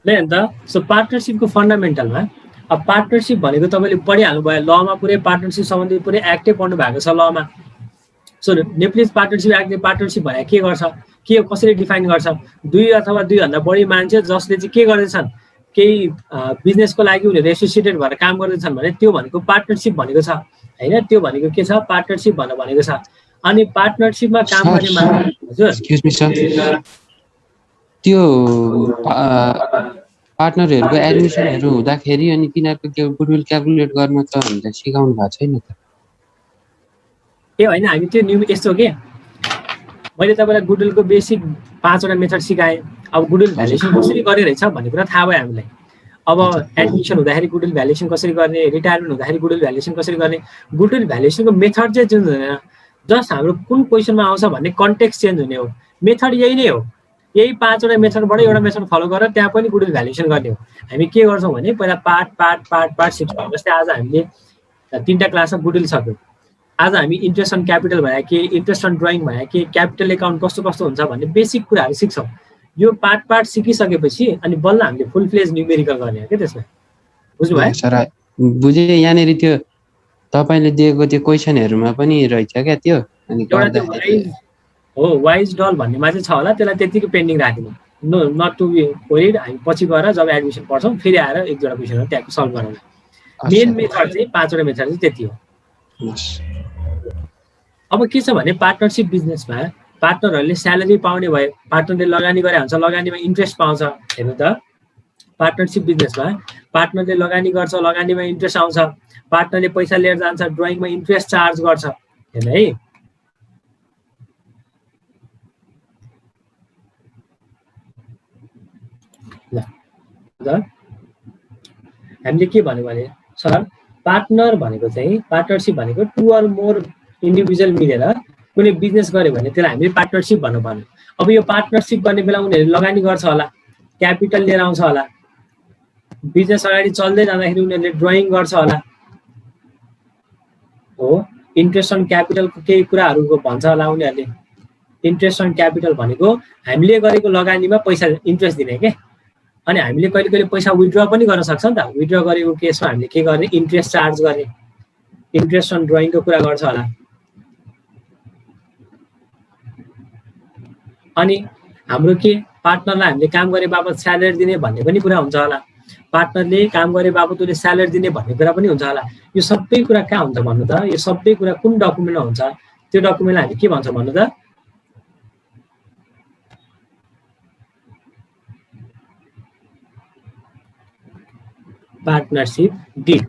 ल नि त। सो पार्टनरसिपको फन्डामेन्टलमा अब पार्टनरसिप भनेको तपाईँले पढिहाल्नु भयो, लमा पुरै पार्टनरसिप सम्बन्धी पुरै एक्टै पढ्नु भएको छ लमा। सो नेप्लिज पार्टनरसिप एक्टले पार्टनरसिप भने के गर्छ, के कसरी डिफाइन गर्छ? दुई अथवा दुईभन्दा बढी मान्छे जसले चाहिँ के गर्दैछन्, केही बिजनेसको लागि उनीहरू एसोसिएटेड भएर काम गर्दैछन् भने त्यो भनेको पार्टनरसिप भनेको छ होइन। त्यो भनेको के छ, पार्टनरसिप भनेको छ। अनि पार्टनरसिपमा काम सर गर्ने हजुर एक्सक्युज मी सर, त्यो पार्टनरहरूको एडमिसनहरू हुँदाखेरि अनि तिनीहरूको गुडविल क्यालकुलेट गर्न त हामीलाई सिकाउनु भएको छैन त। ए होइन, हामी त्यो यस्तो के, मैले तपाईँलाई गुडविलको बेसिक 5वटा मेथड सिकाएँ। अब गुडविल भ्यालुएसन कसरी गर्ने रहेछ भन्ने कुरा थाहा भयो हामीलाई। अब एडमिसन हुँदाखेरि गुडविल भ्यालुएसन कसरी गर्ने, रिटायरमेन्ट हुँदाखेरि गुडविल भ्यालुएसन कसरी गर्ने, गुडविल भ्यालुएसनको मेथड चाहिँ चेन्ज हुँदैन। जस्ट हाम्रो कुन क्वेसनमा आउँछ भन्ने कन्टेक्स्ट चेन्ज हुने हो, मेथड यही नै हो। यही 5वटा मेथडबाट एउटा मेथड फलो गरेर त्यहाँ पनि गुडविल भ्यालुएसन गर्ने हो। हामी के गर्छौँ भने पहिला पार्ट सिक्छौँ। जस्तै आज हामीले 3टा क्लासमा गुडविल सक्यौँ। आज हामी इन्ट्रेस्ट अन क्यापिटल भयो कि, इन्ट्रेस्ट अन ड्रइङ भयो कि, क्यापिटल एकाउन्ट कस्तो कस्तो हुन्छ भन्ने बेसिक कुराहरू सिक्छौँ। यो पार्ट सिकिसकेपछि अनि बल्ल हामीले फुल फ्लेज न्युमेरिकल गर्ने हो क्या त्यसमा। बुझ्नुभयो सर बुझेँ। यहाँनिर त्यो तपाईँले दिएको त्यो क्वेसनहरूमा पनि रहेछ क्या त्यो, अनि एउटा त्यो वाइज डल भन्नेमा चाहिँ छ होला, त्यसलाई त्यतिकै पेन्डिङ राखिदिनु। No not to be worried. हामी पछि गएर जब एडमिसन पढ्छौँ फेरि आएर 1-2वटा क्वेसनहरू त्यहाँ सल्भ गरौँ। मेन मेथड चाहिँ 5वटा मेथड चाहिँ त्यति हो। अब के छ भने पार्टनरसिप बिजनेसमा पार्टनरहरूले स्यालेरी पाउने भए, पार्टनरले लगानी गरे हुन्छ, लगानीमा इन्ट्रेस्ट पाउँछ। हेर्नु त, पार्टनरसिप बिजनेसमा पार्टनरले लगानी गर्छ, लगानीमा इन्ट्रेस्ट आउँछ। पार्टनरले पैसा लिएर जान्छ, ड्रइङमा इन्ट्रेस्ट चार्ज गर्छ। हेर्नु है, हामीले के भन्यो भने सर पार्टनर भनेको चाहिँ, पार्टनरसिप भनेको 2 or more इन्डिभिजुअल मिलेर कुनै बिजनेस गर्यो भने त्यसलाई हामीले पार्टनरसिप भन्नु पर्यो। अब यो पार्टनरसिप गर्ने बेला उनीहरूले लगानी गर्छ होला, क्यापिटल लिएर आउँछ होला, बिजनेस अगाडि चल्दै जाँदाखेरि उनीहरूले ड्रइङ गर्छ होला हो, इन्ट्रेस्ट अन क्यापिटलको केही कुराहरू भन्छ होला उनीहरूले। इन्ट्रेस्ट अन क्यापिटल भनेको हामीले गरेको लगानीमा पैसा इन्ट्रेस्ट दिने के। अनि हामीले कहिले कहिले पैसा विथड्र पनि गर्न सक्छ नि त। विथड्र गरेको केसमा हामीले के गर्ने, इन्ट्रेस्ट चार्ज गर्ने। इन्ट्रेस्ट अन ड्रइङको कुरा गर्छ होला। अनि हाम्रो के, पार्टनरलाई हामीले काम गरे बापत स्यालेरी दिने भन्ने पनि कुरा हुन्छ होला। पार्टनरले काम गरे बापत उसले स्यालेरी दिने भन्ने कुरा पनि हुन्छ होला। यो सबै कुरा कहाँ हुन्छ भन्नु त, यो सबै कुरा कुन डकुमेन्टमा हुन्छ, त्यो डकुमेन्टलाई हामी के भन्छ भन्नु त, partnership did.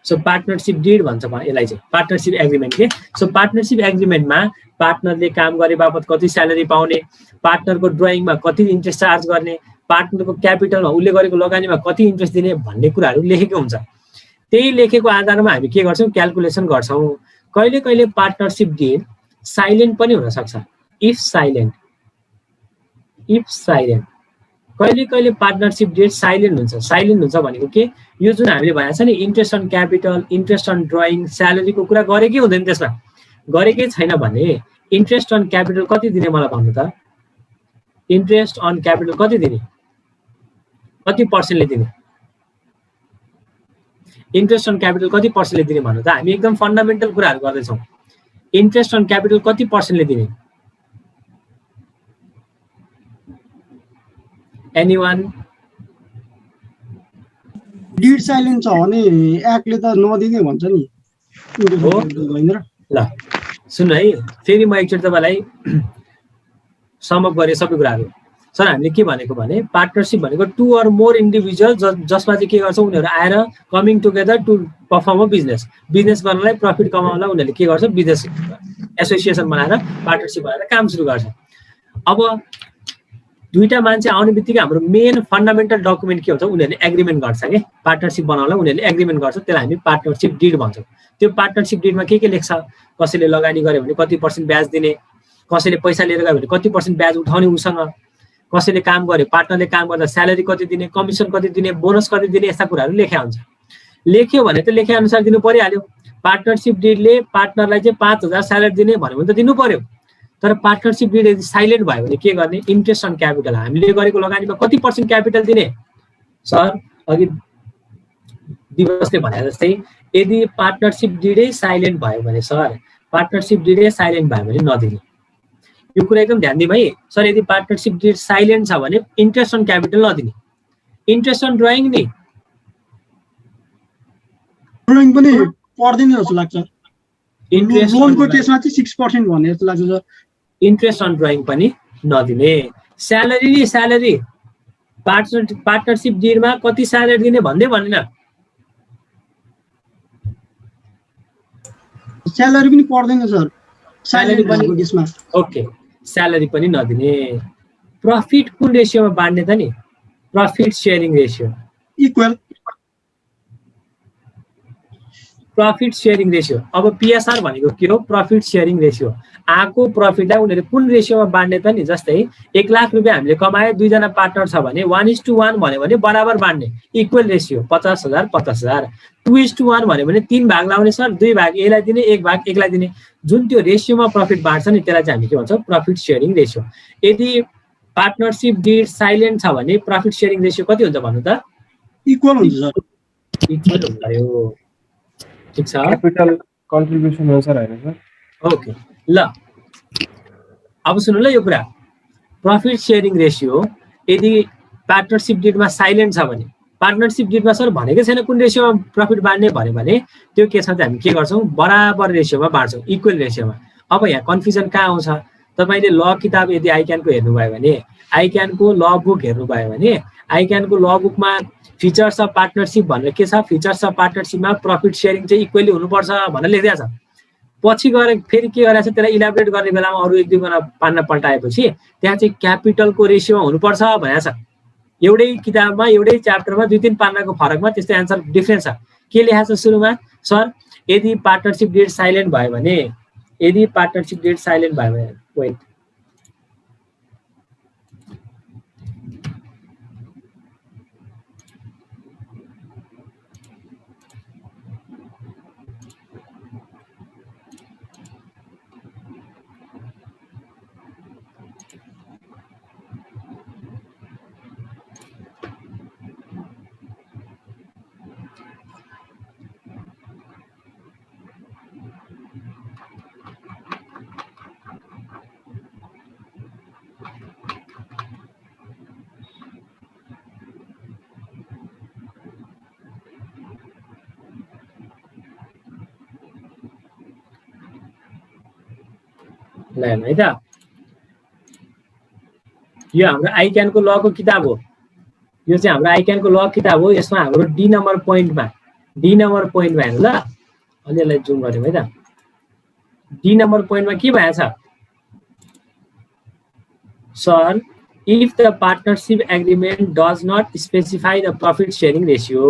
So partnership did भन्छ यसलाई चाहिँ, पार्टनरसिप एग्रिमेन्ट के। सो पार्टनरसिप एग्रिमेन्टमा पार्टनरले काम गरे बापत कति स्यालेरी पाउने, पार्टनरको ड्रइङमा कति इन्ट्रेस्ट चार्ज गर्ने, पार्टनरको क्यापिटलमा उसले गरेको लगानीमा कति इन्ट्रेस्ट दिने भन्ने कुराहरू लेखेको हुन्छ। त्यही लेखेको आधारमा हामी के गर्छौँ, क्यालकुलेसन गर्छौँ। कहिले कहिले पार्टनरसिप डिड साइलेन्ट पनि हुनसक्छ, इफ साइलेन्ट। कहिले कहिले पार्टनरसिप डिड साइलेन्ट हुन्छ। साइलेन्ट हुन्छ भनेको के, यो जुन हामीले भनेको छ नि interest on capital, interest on drawing, स्यालेरीको कुरा गरेकै हुँदैन त्यसमा। गरेकै छैन भने इन्ट्रेस्ट अन क्यापिटल कति दिने मलाई भन्नु त, इन्ट्रेस्ट अन क्यापिटल कति दिने, कति पर्सेन्टले दिने, इन्ट्रेस्ट अन क्यापिटल कति पर्सेन्टले दिने भन्नु त। हामी एकदम फन्डामेन्टल कुराहरू गर्दैछौँ। इन्ट्रेस्ट अन क्यापिटल कति पर्सेन्टले दिने, एनीवान? डिड साइलेन्ट छ भने एक्टले त नदिने भन्छ नि होइन र। ल सुन्नु है, फेरि म एकचोटि तपाईँलाई समअप गरेँ सबै कुराहरू। सर हामीले के भनेको भने पार्टनरसिप भनेको 2 or more इन्डिभिजुअल जसमा चाहिँ के गर्छ, उनीहरू आएर coming together to perform a business. Business गर्नलाई, प्रफिट कमाउनलाई उनीहरूले के गर्छ, बिजनेस एसोसिएसन बनाएर, पार्टनरसिप बनाएर काम सुरु गर्छ। अब दुईटा मान्छे आउने बित्तिकै हाम्रो मेन फन्डामेन्टल डकुमेन्ट के हुन्छ, उनीहरूले एग्रिमेन्ट गर्छ कि पार्टनरसिप बनाउनलाई उनीहरूले एग्रिमेन्ट गर्छ, त्यसलाई हामी पार्टनरसिप डिड भन्छौँ। त्यो पार्टनरसिप डिडमा के लेख्छ, कसैले लगानी गर्यो भने कति पर्सेन्ट ब्याज दिने, कसैले पैसा लिएर गयो भने कति पर्सेन्ट ब्याज उठाउने उसँग, कसैले काम गर्यो, पार्टनरले काम गर्दा स्यालेरी कति दिने, कमिसन कति दिने, बोनस कति दिने, यस्ता कुराहरू लेख्या हुन्छ। लेख्यो भने त लेखे अनुसार दिनु परिहाल्यो। पार्टनरसिप डिडले पार्टनरलाई चाहिँ 5,000 स्यालेरी दिने भन्यो भने त दिनु पर्यो। तर पार्टनरसिप डिड यदि साइलेन्ट भयो भने के गर्ने, इन्ट्रेस्ट अन क्यापिटल, हामीले गरेको लगानीमा कति पर्सेन्ट क्यापिटल दिने, सर अघि दिवसले भने जस्तै यदि पार्टनरसिप डिडै साइलेन्ट भयो भने सर पार्टनरसिप डिडै साइलेन्ट भयो भने नदिने। यो कुरा एकदम ध्यान दिउँ है सर। यदि पार्टनरसिप डिड साइलेन्ट छ भने इन्ट्रेस्ट अन क्यापिटल नदिने। इन्ट्रेस्ट अन ड्रइङ नि ड्रइङ पनि पर्दैन जस्तो लाग्छ। इन्ट्रेस्ट लोनको केसमा चाहिँ 6% भन्ने जस्तो लाग्छ सर। इन्ट्रेस्ट अन ड्रइङ पनि नदिने। स्यालेरी नि स्यालेरी पार्टनरसिप डिडमा कति स्यालेरी दिने भन्दै भनेन। स्यालेरी पनि पर्दैन सर स्यालेरी पनि केसमा। ओके स्यालेरी पनि नदिने। प्रफिट कुन रेसियोमा बाँड्ने त नि? Profit sharing ratio equal. Profit sharing ratio. अब पिएसआर भनेको के हो? Profit sharing ratio. आएको प्रफिटलाई उनीहरूले कुन रेसियोमा बाँड्ने त नि? जस्तै 1 लाख रुपियाँ हामीले कमाए, 2 जना पार्टनर छ भने 1:1 भन्यो भने बराबर बाँड्ने, इक्वल रेसियो 50,000 50,000। 2:1 भन्यो भने 3 भाग लाउने सर, 2 भाग यसलाई दिने, 1 भाग एकलाई दिने। जुन त्यो रेसियोमा प्रफिट बाँड्छ नि त्यसलाई चाहिँ हामी के भन्छौँ? Profit sharing ratio. यदि पार्टनरसिप डिड साइलेन्ट छ भने प्रफिट सेयरिङ रेसियो कति हुन्छ भन्नु त? इक्वल हुन्छ सर। इक्वल हुन्छ। ठीक छ। क्यापिटल कन्ट्रिब्युसन हो सर हैन सर? ओके ल अब सुन्नु ल यो कुरा। प्रफिट सेयरिङ रेसियो यदि पार्टनरसिप डिडमा साइलेन्ट छ भने, पार्टनरसिप डिडमा सर भनेकै छैन कुन रेसियोमा प्रफिट बाँड्ने भन्यो भने त्यो केसमा चाहिँ हामी के गर्छौँ? बराबर रेसियोमा बाँड्छौँ, इक्वल रेसियोमा। अब यहाँ कन्फ्युजन कहाँ आउँछ? तपाईँले ल किताब यदि आइक्यानको हेर्नुभयो भने, आइक्यानको ल बुक हेर्नुभयो भने आइक्यानको ल बुकमा फिचर्स अफ पार्टनरसिप भनेर के छ? फिचर्स अफ पार्टनरसिपमा प्रफिट सेयरिङ चाहिँ इक्वली हुनुपर्छ भनेर लेखिदिएको छ। पछि गएर फेरि के गरेछ त्यसलाई इलाबोरेट गर्ने बेलामा अरू 1-2 पाना पल्टाएपछि त्यहाँ चाहिँ क्यापिटलको रेसियोमा हुनुपर्छ भनेको छ। एउटै किताबमा एउटै च्याप्टरमा 2-3 पानाको फरकमा त्यस्तो एन्सर डिफ्रेन्स छ। के लेखाएको छ सुरुमा? सर यदि पार्टनरसिप डिड साइलेन्ट भयो भने, यदि पार्टनरसिप डिड साइलेन्ट भयो भने वेट है त। यो हाम्रो आइक्यानको लको किताब हो। यो चाहिँ हाम्रो आइक्यानको ल किताब हो। यसमा हाम्रो डी नम्बर पोइन्टमा हेर्नु ल, अलिअलि जुम गऱ्यौँ है त। डी नम्बर पोइन्टमा के भएको छ? Sir if the partnership agreement does not specify the profit sharing ratio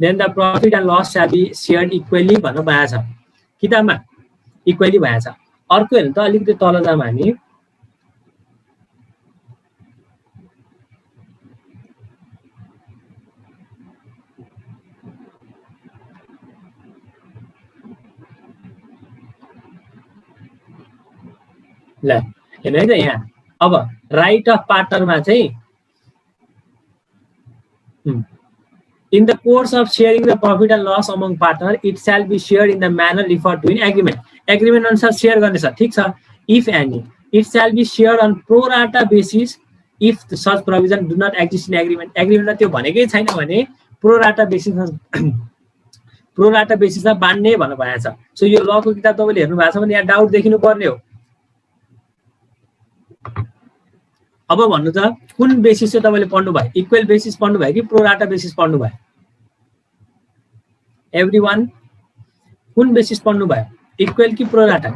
then the profit and loss shall be shared equally भन्नु भएको छ किताबमा। इक्वली भएको छ। अर्को हेर्नु त अलिकति तल जाम हामी। ल हेर्नु है त यहाँ। अब राइट अफ पार्टनरमा चाहिँ in the course of sharing the profit and loss among partner it shall be shared in the manner referred to in agreement. Agreement अनुसार शेयर गर्ने छ, ठीक छ। If any it shall be shared on pro rata basis if such provision do not exist in agreement. Agreement मा त्यो भनेकै छैन भने pro rata basis मा बाँड्ने भन्नु भएको छ। सो यो लको किताब तपाईले हेर्नु भएको छ भने यहाँ डाउट देखिनु पर्ने हो। अब भन्नु त कुन बेसिस चाहिँ तपाईले पढ्नु भयो? इक्वल बेसिस पढ्नु भयो कि प्रो राटा बेसिस पढ्नु भयो? एभ्रीवन कुन बेसिस पढ्नु भयो? इक्वल कि प्रो राटा?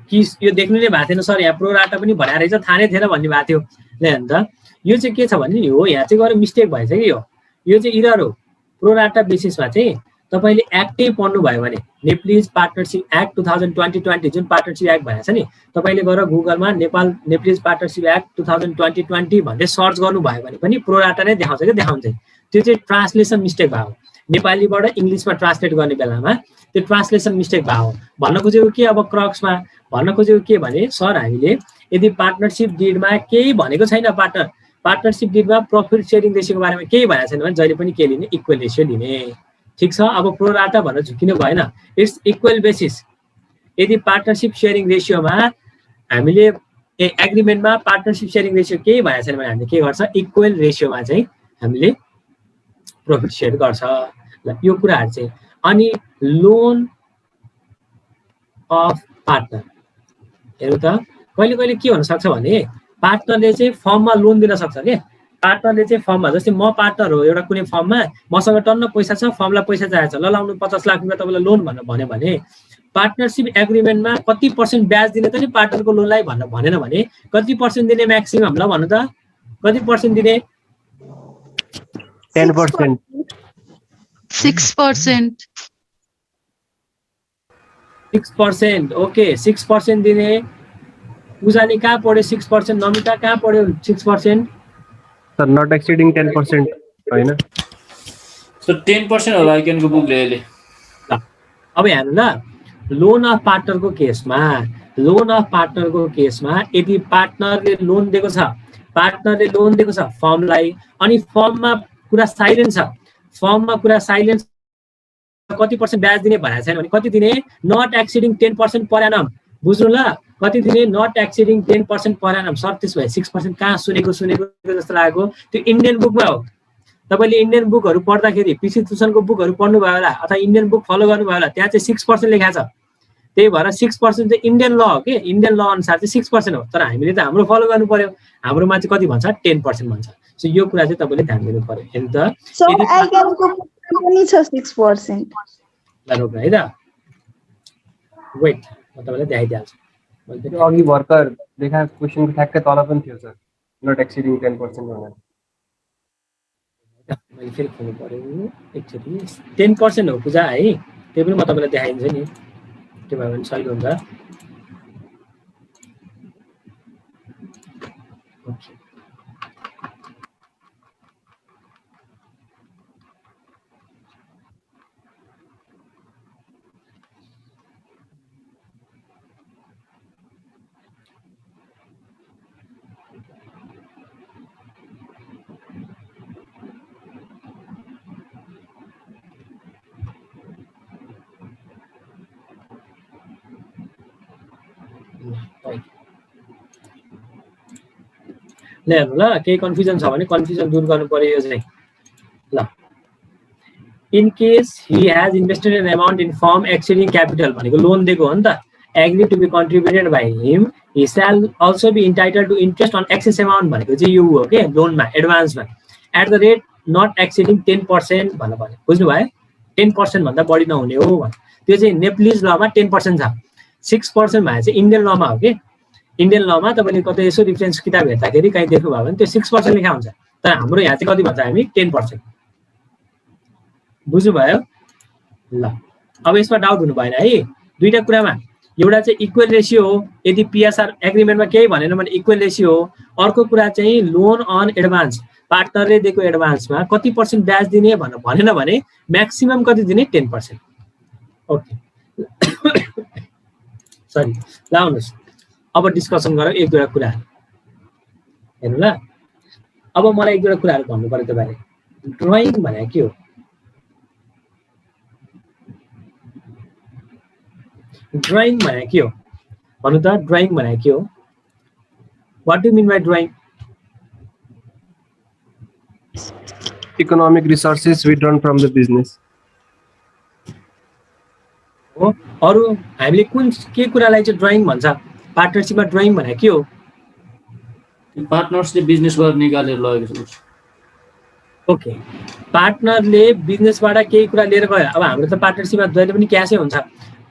कि यो देख्नु नै भएको थिएन सर यहाँ प्रो राटा पनि भनेर रहेछ, थाहा नै थिएन भन्ने भएको थियो। ल अन्त यो चाहिँ के छ भने नि हो यहाँ चाहिँ गएर मिस्टेक भएछ कि यो चाहिँ इरर हो। प्रो राटा बेसिसमा चाहिँ तपाईले एक्टै पढ्नु भयो भने नेप्लिज पार्टनरसिप एक्ट 2020 जुन पार्टनरसिप एक्ट भनेको छ नि, तपाईले गएर गुगलमा नेपाल नेप्लिज पार्टनरसिप एक्ट 2020 भन्दै सर्च गर्नु भयो भने पनि प्रो राटा नै देखाउँछ कि देखाउँछ। त्यो चाहिँ ट्रान्सलेसन मिस्टेक भयो। नेपालीबाट इङ्ग्लिसमा ट्रान्सलेट गर्ने बेलामा त्यो ट्रान्सलेसन मिस्टेक भयो भन्न खोजेको के अब क्रक्समा भन्न खोजेको के भने सर हामीले यदि पार्टनरसिप डिडमा केही भनेको छैन पार्टनरसिप डिडमा प्रफिट सेयरिङ रेसियोको बारेमा केही भनेको छैन भने जहिले पनि के लिने इक्वल रेसियो लिने ठिक छ अब प्रोराटा भनेर झुकिनु भएन इट्स इक्वल बेसिस यदि पार्टनरसिप सेयरिङ रेसियोमा हामीले एग्रिमेन्टमा पार्टनरसिप सेयरिङ रेसियो केही भनेको छैन भने हामीले के गर्छ इक्वल रेसियोमा चाहिँ हामीले प्रफिट सेयर गर्छ ल यो कुराहरू चाहिँ अनि लोन अफ पार्टनर हेर्नु त कहिले कहिले के हुन सक्छ भने पार्टनरले चाहिँ फर्ममा लोन दिन सक्छ के पार्टनरले चाहिँ फर्ममा जस्तै म पार्टनर हो एउटा कुनै फर्ममा मसँग टन्न पैसा छ फर्मलाई पैसा चाहिएको छ ल लाउनु 50 लाख रुपियाँ तपाईँलाई लोन भनेर भन्यो भने पार्टनरसिप एग्रिमेन्टमा कति % ब्याज दिने त नि पार्टनरको लोनलाई भनेर भनेन भने कति % दिने म्याक्सिमम ल भन्नु त कति % दिने 10%. 6%. 6% ओके 6% दिने पूजाले कहाँ पढ्यो 6% नमिता कहाँ पढ्यो 6% Sir, not exceeding 10%. होइन So 10% होला आइकनको बुकले अहिले अब हेर्नु ल लोन अफ पार्टनरको केसमा यदि पार्टनरले लोन दिएको छ फर्मलाई अनि फर्ममा कुरा साइलेन्स कति % ब्याज दिने भनेको छैन भने कति दिने नट एक्सिडिङ 10% पर एनम बुझ्नु ल कति दिने not exceeding 10% per annum sir त्यसो भए 6% कहाँ सुनेको जस्तो लागेको त्यो इन्डियन बुकमा हो तपाईले इन्डियन बुकहरु पढ्दाखेरि पीसी तुसनको बुकहरु पढ्नु भयो होला अथवा इन्डियन बुक फलो गर्नु भयो होला त्यहाँ चाहिँ 6% लेखा छ त्यही भएर 6% चाहिँ इन्डियन ल हो के इन्डियन ल अनुसार चाहिँ 6% हो तर हामीले त हाम्रो फलो गर्नु पर्यो हाम्रोमा चाहिँ कति भन्छ 10% भन्छ सो यो कुरा चाहिँ तपाईले ध्यान दिनु पर्यो हेर्नु त सर आइगनको पनि छ 6% ल रोक है त वेट म तपाईलाई देखाइदिन्छु त्यो अघि भर्खर देखाएको क्वेशनको ठ्याक्कै तल पनि थियो सर नट एक्सिडिङ 10% भनेर मैले फेरि खोल्नु पर्यो एकचोटि 10% हो पूजा है त्यो पनि म तपाईलाई देखाइदिन्छु नि त्यो भए पनि सही हुन्छ ओके ल हेर्नु ल केही कन्फ्युजन छ भने कन्फ्युजन दूर गर्नु पर्यो यो चाहिँ ल in case he has invested an amount in firm exceeding capital भनेको लोन दिएको हो नि त agree to be contributed by him he shall also be entitled to interest on excess amount भनेको चाहिँ यो हो के लोनमा एडभान्समा at the rate not exceeding 10% भन्नु पर्यो बुझ्नु भयो 10% भन्दा बढी नहुने हो त्यो चाहिँ नेप्लिज लमा 10% छ 6% भए चाहिँ इन्डियन लमा हो के इन्डियन लमा तपाईले कतै यसो रिफरेन्स किताब हेर्दाखेरि कहीँ देख्नु भयो भने त्यो 6% लेखा हुन्छ तर हाम्रो यहाँ चाहिँ कति भन्छ हामी 10% बुझ्नु भयो ल अब यसमा डाउट हुनु भएन है दुईटा कुरामा एउटा चाहिँ इक्वल रेशियो हो यदि पीएसआर एग्रीमेन्टमा केही भनेन भने इक्वल रेशियो हो अर्को कुरा चाहिँ लोन अन एडभान्स पार्टनरले दिएको एडभान्समा कति % ब्याज दिने भनेन भने म्याक्सिमम कति दिने 10% ओके सरी ल आउनुहोस् अब डिस्कसन गरौँ एक दुईवटा कुराहरू हेर्नु ल अब मलाई एक दुईवटा कुराहरू भन्नु पर्यो तपाईले ड्रइङ भनेको के हो ड्रइङ भनेको के हो भन्नु त ड्रइङ भनेको के हो what do mean by drawing economic resources withdrawn from the business हो अरु हामीले कुन के कुरालाई चाहिँ ड्रइङ भन्छ पार्टनरशिपमा ड्रइङ भनेको के हो पार्टनर्सले बिजनेस गरेर निकालेर लगेको छ ओके पार्टनरले बिजनेसबाट केही कुरा लिएर गयो अब हाम्रो त पार्टनरशिपमा जहिले पनि क्याशै हुन्छ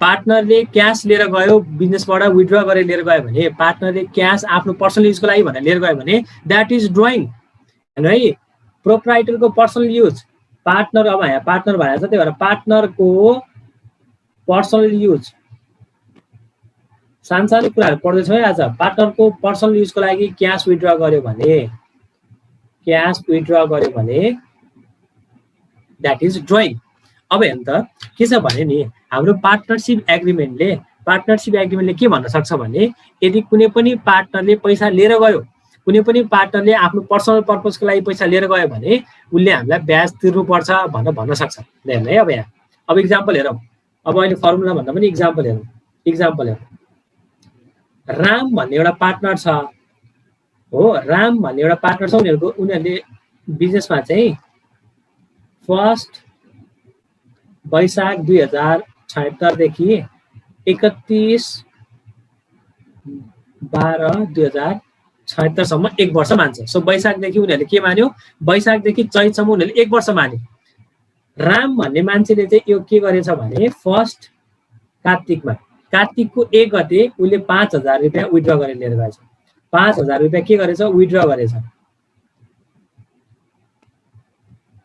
पार्टनरले क्याश लिएर गयो बिजनेसबाट विथड्र गरेर लिएर गयो भने पार्टनरले क्याश आफ्नो पर्सनल युजको लागि भनेर लिएर गयो भने दैट इज ड्रइङ हैन है प्रोप्राइटरको पर्सनल युज पार्टनर अब यहाँ पार्टनर भनेको छ त्यही भएर पार्टनरको पर्सनल युज सानसानो कुराहरू पढ्दैछ है आज पार्टनरको पर्सनल युजको लागि क्याश विथड्र गर्यो भने दैट इज ड्रइङ अब हेर्नु त के छ भने नि हाम्रो पार्टनरसिप एग्रिमेन्टले के भन्न सक्छ भने यदि कुनै पनि पार्टनरले पैसा लिएर गयो, कुनै पनि पार्टनरले आफ्नो पर्सनल पर्पजको लागि पैसा लिएर गयो भने उसले हामीलाई ब्याज तिर्नुपर्छ भनेर भन्न सक्छ। हेर्नु है अब यहाँ अब इक्जाम्पल हेरौँ। अब अहिले फर्मुला भन्दा पनि इक्जाम्पल हेरौँ। राम भन्ने एउटा पार्टनर छ हो, राम भन्ने एउटा पार्टनर छ। उनीहरूले बिजनेसमा चाहिँ 1 वैशाख 2076 देखि 31/12/2076 सम्म 1 वर्ष मान्छ। सो वैशाखदेखि उनीहरूले के मान्यो, वैशाखदेखि चैतसम्म उनीहरूले 1 वर्ष मान्यो। राम भन्ने मान्छेले चाहिँ यो के गरेछ भने 1 कार्तिकको 1 गते उसले 5000 रुपियाँ विथड्र गरेर लिएर गएछ। 5000 रुपियाँ के गरेछ, विथड्र गरेछ।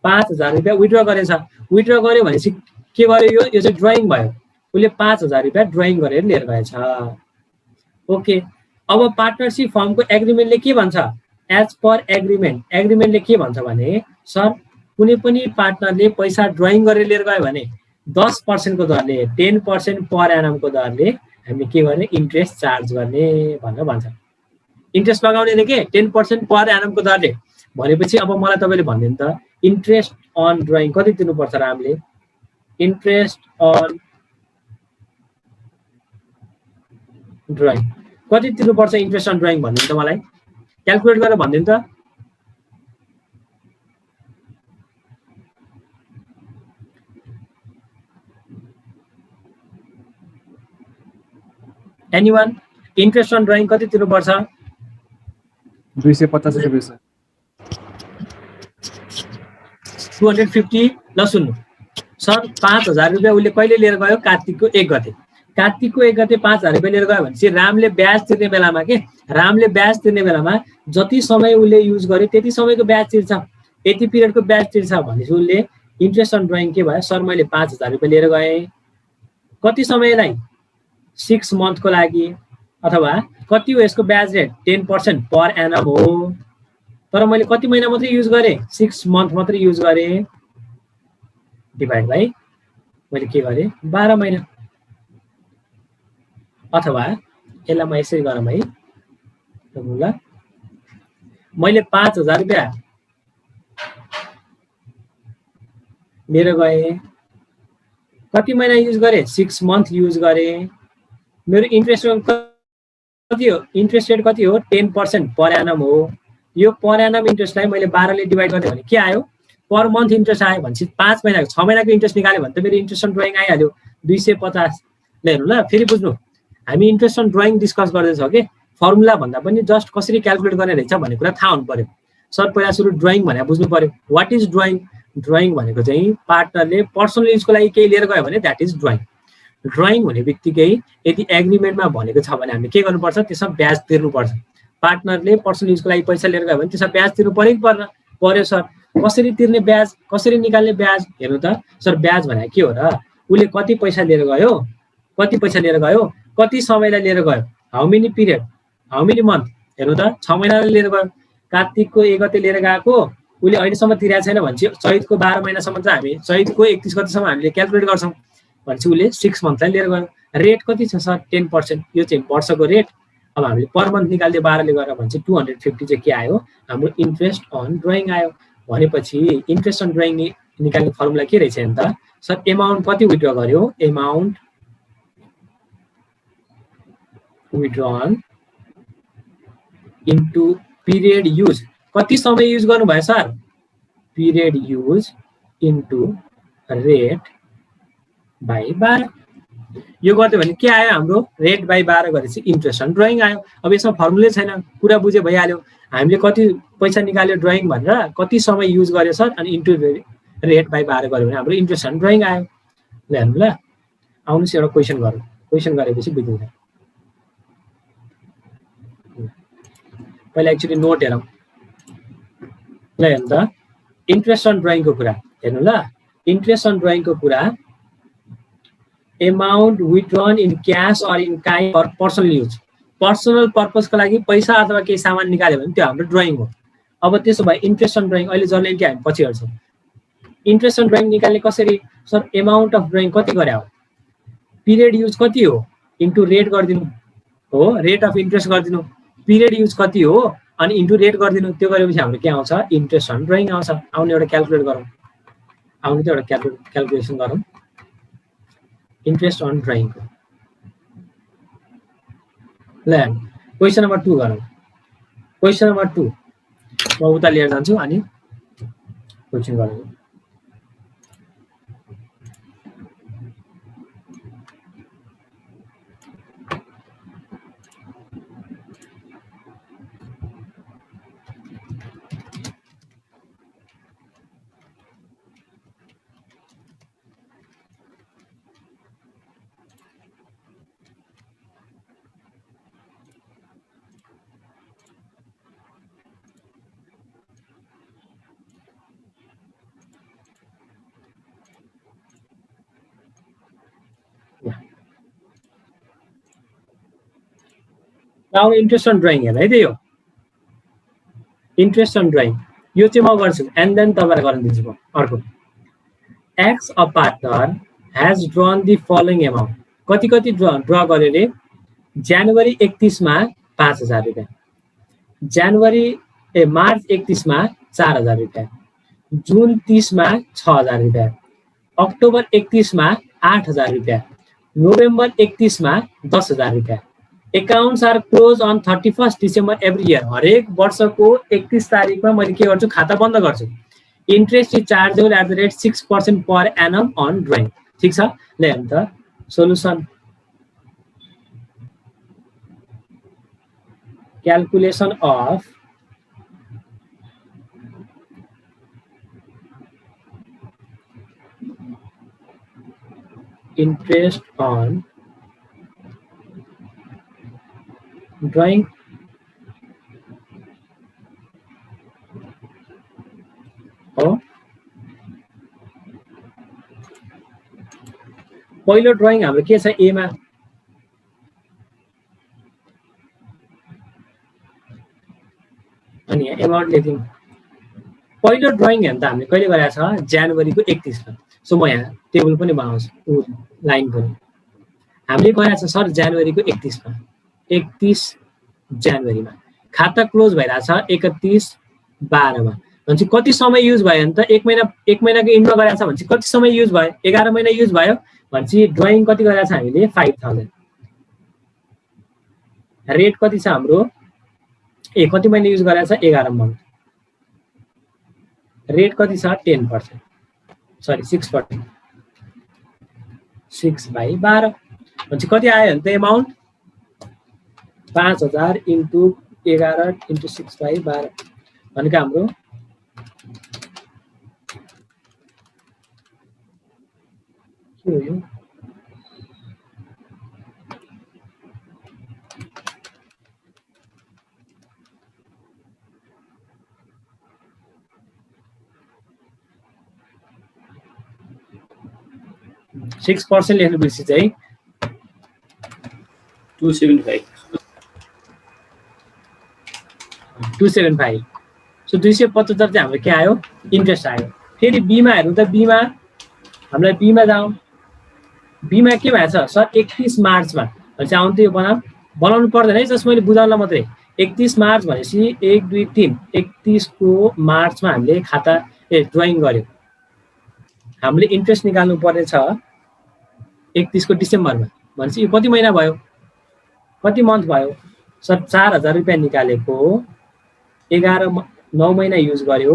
5000 रुपियाँ विथड्र गरेछ। विथड्र गर्यो भनेपछि के गर्यो, यो चाहिँ ड्रइङ भयो। उसले 5000 रुपियाँ ड्रइङ गरेर लिएर गएछ। ओके, अब पार्टनरसिप फर्मको एग्रिमेन्टले के भन्छ, एज पर एग्रिमेन्टले के भन्छ भने सर कुनै पनि पार्टनरले पैसा ड्रइङ गरेर लिएर गयो भने 10% को दरले 10% पर एनमको दरले हामी के गर्ने, इन्ट्रेस्ट चार्ज गर्ने भनेर भन्छ। इन्ट्रेस्ट लगाउने के 10% पर एनमको दरले भनेपछि अब मलाई तपाईँले भनिदिनु त इन्ट्रेस्ट अन ड्रइङ कति तिर्नुपर्छ रामले, इन्ट्रेस्ट अन ड्रइङ कति तिर्नुपर्छ, इन्ट्रेस्ट अन ड्रइङ भनिदिनु त मलाई, क्यालकुलेट गरेर भनिदिनु त। एनीवन, इन्ट्रेस्ट अन ड्रइङ कति तिर्नुपर्छ? 250 रुपियाँ सर। 250। ल सुन्नु सर, 5000 रुपियाँ उसले कहिले लिएर गयो, कार्तिकको 1 गते। कार्तिकको 1 गते 5000 रुपियाँ लिएर गयो भनेपछि रामले ब्याज तिर्ने बेलामा जति समय उसले युज गर्यो त्यति समयको ब्याज तिर्छ, यति पिरियडको ब्याज तिर्छ भनेपछि उसले इन्ट्रेस्ट अन ड्रइङ के भयो, सर मैले 5000 रुपियाँ लिएर गएँ, कति समयलाई, 6 मन्थको लागि, अथवा कति हो यसको ब्याज रेट, 10% पर एनम हो, तर मैले कति महिना मात्रै युज गरेँ, 6 मन्थ मात्रै युज गरेँ, डिभाइड बाई मैले के गरेँ 12 महिना। अथवा यसलाई म यसरी गरौँ है, ल मैले 5000 रुपियाँ लिएर गएँ, कति महिना युज गरेँ, 6 मन्थ युज गरेँ, मेरो इन्ट्रेस्ट कति हो, इन्ट्रेस्ट रेट कति हो, 10% पर एनम हो। यो पर एनम इन्ट्रेस्टलाई मैले 12 ले डिभाइड गरेँ भने के आयो, पर मन्थ इन्ट्रेस्ट आयो भनेपछि 5 महिनाको 6 महिनाको इन्ट्रेस्ट निकाल्यो भने त मेरो इन्ट्रेस्ट अन ड्रइङ आइहाल्यो 250। ल हेर्नु ल, फेरि बुझ्नु, हामी इन्ट्रेस्ट अन ड्रइङ डिस्कस गर्दैछौँ कि फर्मुला भन्दा पनि जस्ट कसरी क्यालकुलेट गर्ने रहेछ भन्ने कुरा थाहा हुनु पर्यो। सर पहिला सुरु ड्रइङ भनेर बुझ्नु पर्यो। What is drawing? ड्रइङ भनेको चाहिँ पार्टनरले पर्सनल युजको लागि केही लिएर गयो भने द्याट इज ड्रइङ। ड्रइङ हुने बित्तिकै यदि एग्रिमेन्टमा भनेको छ भने हामीले के गर्नुपर्छ, त्यसमा ब्याज तिर्नुपर्छ। पार्टनरले पर्सनल युजको लागि पैसा लिएर गयो भने त्यसमा ब्याज तिर्नु पर्यो कि पर्न पर्यो। सर कसरी तिर्ने ब्याज, कसरी निकाल्ने ब्याज? हेर्नु त सर, ब्याज भनेको के हो र, उसले कति पैसा लिएर गयो, कति समयलाई लिएर गयो, how many period, how many month. हेर्नु त 6 महिनालाई लिएर गयो, कार्तिकको 1 गते लिएर गएको उसले अहिलेसम्म तिरेको छैन भनेपछि चैतको 12 महिनासम्म चाहिँ हामी चैतको 31 गतेसम्म हामीले क्यालकुलेट गर्छौँ भनेपछि उसले 6 मन्थलाई लिएर गयो। रेट कति छ सर, 10%, यो चाहिँ वर्षको रेट। अब हामीले पर मन्थ निकाल्दै 12 ले गरेर भनेपछि 250 चाहिँ के आयो, हाम्रो इन्ट्रेस्ट अन ड्रइङ आयो। भनेपछि इन्ट्रेस्ट अन ड्रइङ निकाल्ने फर्मुला के रहेछ नि त सर, एमाउन्ट कति विथड्र गर्यो, एमाउन्ट विथड्रन इन्टु पिरियड युज, कति समय युज गर्नुभयो sir, period use into rate by 12। यो गर्दै भने के आयो, हाम्रो रेट बाई 12 गरेपछि इन्ट्रेस्ट अन ड्रइङ आयो। अब यसमा फर्मुलै छैन, कुरा बुझे भइहाल्यो। हामीले कति पैसा निकाल्यो ड्रइङ भनेर, कति समय युज गर्यो सर, अनि इन्टु रेट बाई 12 गर्यो भने हाम्रो इन्ट्रेस्ट अन ड्रइङ आयो। ल हेर्नु ल, आउनुहोस् एउटा क्वेसन गरौँ, क्वेसन गरेपछि बुझिन्छ। पहिला एक्चुअली नोट हेरौँ। ल हेर्नु त, इन्ट्रेस्ट अन ड्रइङको कुरा हेर्नु ल, इन्ट्रेस्ट अन ड्रइङको कुरा, amount withdrawn in cash or in kind or personal use, personal पर्पजको लागि पैसा अथवा केही सामान निकाल्यो भने त्यो हाम्रो ड्रइङ हो। अब त्यसो भए इन्ट्रेस्ट अन ड्रइङ अहिले जर्नल के हामी पछि हेर्छौँ। इन्ट्रेस्ट अन ड्रइङ निकाल्ने कसरी सर एमाउन्ट अफ ड्रइङ कति गरे हो पिरियड युज कति हो इन्टु रेट गरिदिनु हो रेट अफ इन्ट्रेस्ट गरिदिनु पिरियड युज कति हो अनि इन्टु रेट गरिदिनु त्यो गरेपछि हाम्रो के आउँछ इन्ट्रेस्ट अन ड्रइङ आउँछ आउने एउटा क्याल्कुलेट गरौँ आउने त एउटा क्याल्कुलेसन गरौँ इन्ट्रेस्ट अन ड्रइङ ल क्वेसन नम्बर 2 गरौँ क्वेसन नम्बर 2 म उता लिएर जान्छु अनि क्वेसन गरौँ Now interest on drawing है त यो interest on drawing यो चाहिँ म गर्छु and then तपाईहरुलाई गर्न दिन्छु म अर्को X a partner has drawn the following amount कति कति ड्रा गर्यो रे जनवरी 31 मा 5000 रुपैयाँ जनवरी मार्च 31 मा 4000 रुपैयाँ जुन 30 मा 6000 रुपैयाँ अक्टोबर 31 मा 8000 रुपैयाँ नोभेम्बर 31 मा 10000 रुपैयाँ Accounts are closed on 31st December every year. हरेक वर्षको 31 तारिखमा मैले के गर्छु खाता बन्द गर्छु interest is chargeable at the rate 6% per annum on drawing ठीक छ ल हेर्नु त solution calculation of interest on drawing हो पहिलो ड्राइङ हाम्रो के छ ए मा अनि अमाउन्ट लेख्यौं पहिलो ड्राइङ हेर्नु त हामीले कहिले गरेका छ जनवरीको 31 मा सो म यहाँ टेबल पनि बनाउँछु लाइन पनि हामीले गरेका छ सर जनवरीको 31 मा 31 जनवरीमा खाता क्लोज भइरहेछ 31/12 मा भन्छ कति समय युज भयो नि त एक महिनाको इन्डमा गरेछ भन्छ कति समय युज भयो 11 महिना युज भयो भन्छ ड्राइङ कति गरेछ हामीले 5000 रेट कति छ हाम्रो कति महिना युज गरेछ 11 मन्थ रेट कति छ 10% सरी 6% 6/12 भन्छ कति आयो नि त अमाउन्ट 5000 इन्टु 11 इन्टु 6/12 भनेको हाम्रो के हो यो सिक्स पर्सेंट लेख्नु बिर्सि चाहिँ 275 सो 275 चाहिँ हाम्रो के आयो इन्ट्रेस्ट आयो फेरि बीमा हेर्नु त बीमा हामीलाई बीमा जाउँ बीमा के भएछ सर 31 मार्चमा भन्छ आउनु त यो बनाउनु पर्दैन है जस्ट मैले बुझाउनलाई मात्रै 31 मार्च भनेपछि 1 2 3 31 को मार्चमा हामीले खाता ड्राइङ गर्यो हामीले इन्ट्रेस्ट निकाल्नु पर्ने छ 31 को डिसेम्बरमा भनेपछि यो कति महिना भयो कति मन्थ भयो सर 4000 रुपैयाँ निकालेको 9 महिना युज गर्यो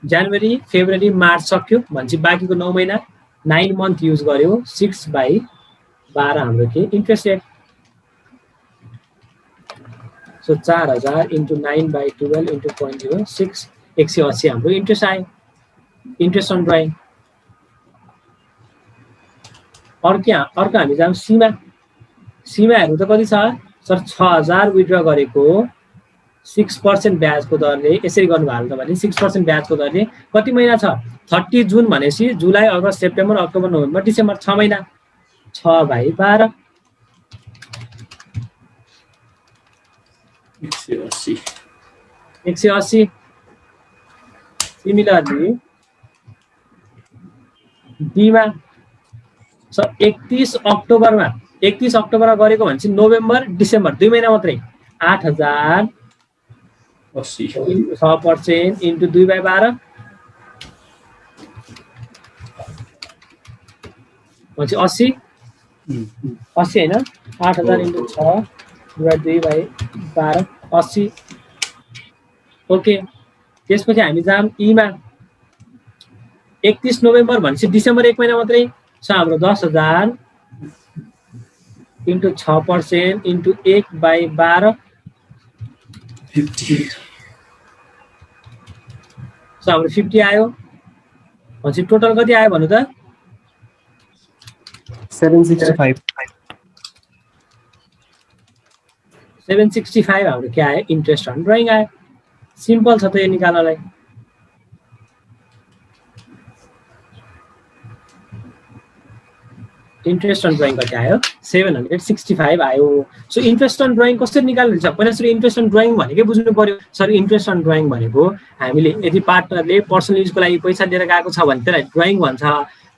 जनवरी फेब्रुअरी मार्च सक्यो भनेपछि बाँकीको 9 महिना 9 मन्थ युज गर्यो 6/12 हाम्रो के interest rate so 4000 into 9/12 into 0.06 180 हाम्रो इन्ट्रेस्ट आयो इन्ट्रेस्ट अन ड्राइङ अर्को हामी जाउँ सीमा हेर्नु त कति छ सर 6000 विथड्र गरेको 6% ब्याजको दरले यसरी गर्नु भयो तपाईले 6% ब्याजको दरले कति महिना छ 30 जुन भनेपछि जुलाई August September October November December 6 महिना 6/12 180 सिमिलरली बीमा सर 31 अक्टोबरमा गरेको भनेपछि नोभेम्बर डिसेम्बर 2 महिना मात्रै 8,080 6% इन्टु 2/12 भनेपछि 80 होइन 8,000 इन्टु 6 डिभाइड 2/12 80 ओके। त्यसपछि हामी जाम ईमा 31 नोभेम्बर भनेपछि डिसेम्बर 1 महिना मात्रै छ हाम्रो 10,000 इन्टु 6% इन्टु 1/12 50 हाम्रो 50 आयो भनेपछि टोटल कति आयो भन्नु त 765 765 हाम्रो के आयो इन्ट्रेस्ट अन ड्रइङ आयो। सिम्पल छ त यो निकाल्नलाई। इन्ट्रेस्ट अन ड्रइङ कति आयो 765 आयो। सो इन्ट्रेस्ट अन ड्रइङ कसरी निकाल्नु हुन्छ पहिला सुरु इन्ट्रेस्ट अन ड्रइङ भनेकै बुझ्नु पर्यो। सर इन्ट्रेस्ट अन ड्रइङ भनेको हामीले यदि पार्टनरले पर्सनल युजको लागि पैसा लिएर गएको छ भने त्यसलाई ड्रइङ भन्छ।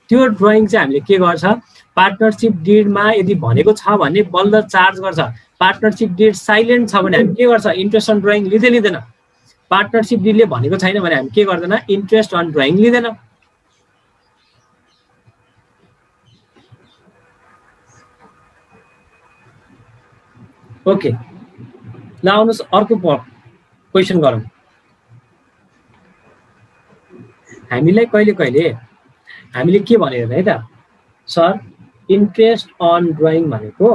त्यो ड्रइङ चाहिँ हामीले के गर्छ पार्टनरसिप डिडमा यदि भनेको छ भने बल्ल चार्ज गर्छ। पार्टनरसिप डिड साइलेन्ट छ भने हामी के गर्छ इन्ट्रेस्ट अन ड्रइङ लिँदैन। पार्टनरसिप डिडले भनेको छैन भने हामी के गर्दैन इन्ट्रेस्ट अन ड्रइङ लिँदैन। ओके ल आउनुहोस् अर्को क्वेसन गरौँ। हामीलाई कहिले हामीले के भनेर है त सर इन्ट्रेस्ट अन ड्रइङ भनेको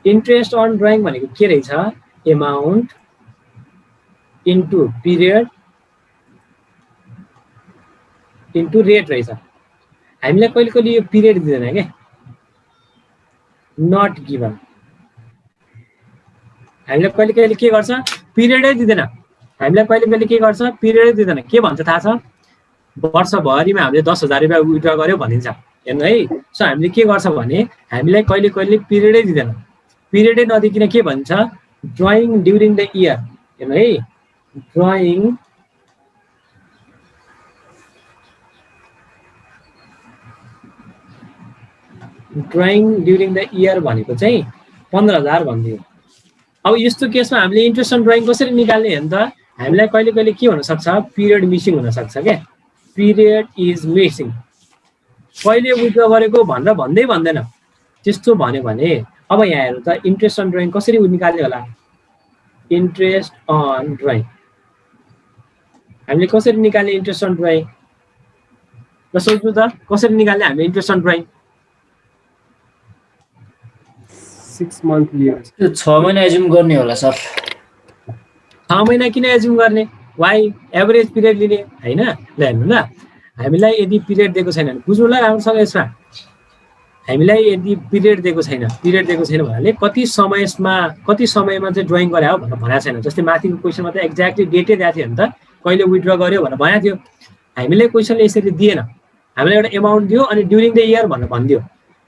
इन्ट्रेस्ट अन ड्रइङ भनेको के रहेछ amount into period into rate रहेछ। हामीलाई कहिले यो पिरियड दिँदैन क्या नट गिभन। हामीलाई कहिले के गर्छ पिरियडै दिँदैन। हामीलाई कहिले के गर्छ पिरियडै दिँदैन। के भन्छ थाहा छ वर्षभरिमा हामीले 10,000 रुपियाँ विथड्र गर्यो भनिन्छ हेर्नु है। सो हामीले के गर्छ भने हामीलाई कहिले पिरियडै दिँदैन। पिरियडै नदिकन के भन्छ ड्रइङ ड्युरिङ द इयर हेर्नु है ड्रइङ ड्युरिङ द इयर भनेको चाहिँ 15,000 भनिदियो। अब यस्तो केसमा हामीले इन्ट्रेस्ट अन ड्रइङ कसरी निकाल्ने हेर्नु त हामीलाई कहिले के हुनसक्छ पिरियड मिसिङ हुनसक्छ क्या पिरियड इज मिसिङ। कहिले विथड्र गरेको भनेर भन्दैन त्यस्तो भन्यो भने अब यहाँ हेर्नु त इन्ट्रेस्ट अन ड्रइङ कसरी निकाल्ने होला इन्ट्रेस्ट अन ड्रइङ हामीले कसरी निकाल्ने इन्ट्रेस्ट अन ड्रइङ ल सोच्नु त कसरी निकाल्ने हामीले इन्ट्रेस्ट अन ड्रइङ 6 monthly 6 महिना एज्युम गर्ने होला सर। 6 महिना किन एज्युम गर्ने वाइ एभरेज पिरियड लिने होइन। ल हेर्नु ल हामीलाई यदि पिरियड दिएको छैन भने बुझ्नु ल राम्रोसँग यसमा हामीलाई यदि पिरियड दिएको छैन भन्नाले कति समयमा चाहिँ ड्रइङ गरे हो भनेर भनेको छैन। जस्तै माथिको क्वेसनमा त एक्ज्याक्टली डेटै दिएको थियो नि त कहिले विथड्र गर्यो भनेर भनेको थियो। हामीलाई क्वेसनले यसरी दिएन। हामीलाई एउटा एमाउन्ट दियो अनि ड्युरिङ द इयर भनेर भनिदियो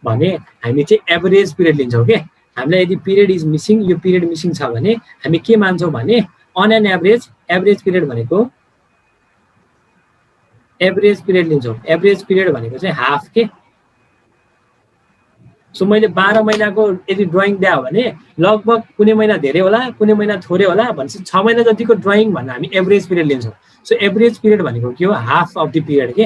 भने हामी चाहिँ एभरेज पिरियड लिन्छौँ के। हामीलाई यदि पिरियड इज मिसिङ यो पिरियड मिसिङ छ भने हामी के मान्छौँ भने अन एन एभरेज पिरियड भनेको एभरेज पिरियड लिन्छौँ। एभरेज पिरियड भनेको चाहिँ हाफ के। सो मैले 12 महिनाको यदि ड्रइङ दिए हो भने लगभग कुनै महिना धेरै होला कुनै महिना थोरै होला भनेपछि 6 महिना जतिको ड्रइङ भनेर हामी एभरेज पिरियड लिन्छौँ। सो एभरेज पिरियड भनेको के हो हाफ अफ द पिरियड के।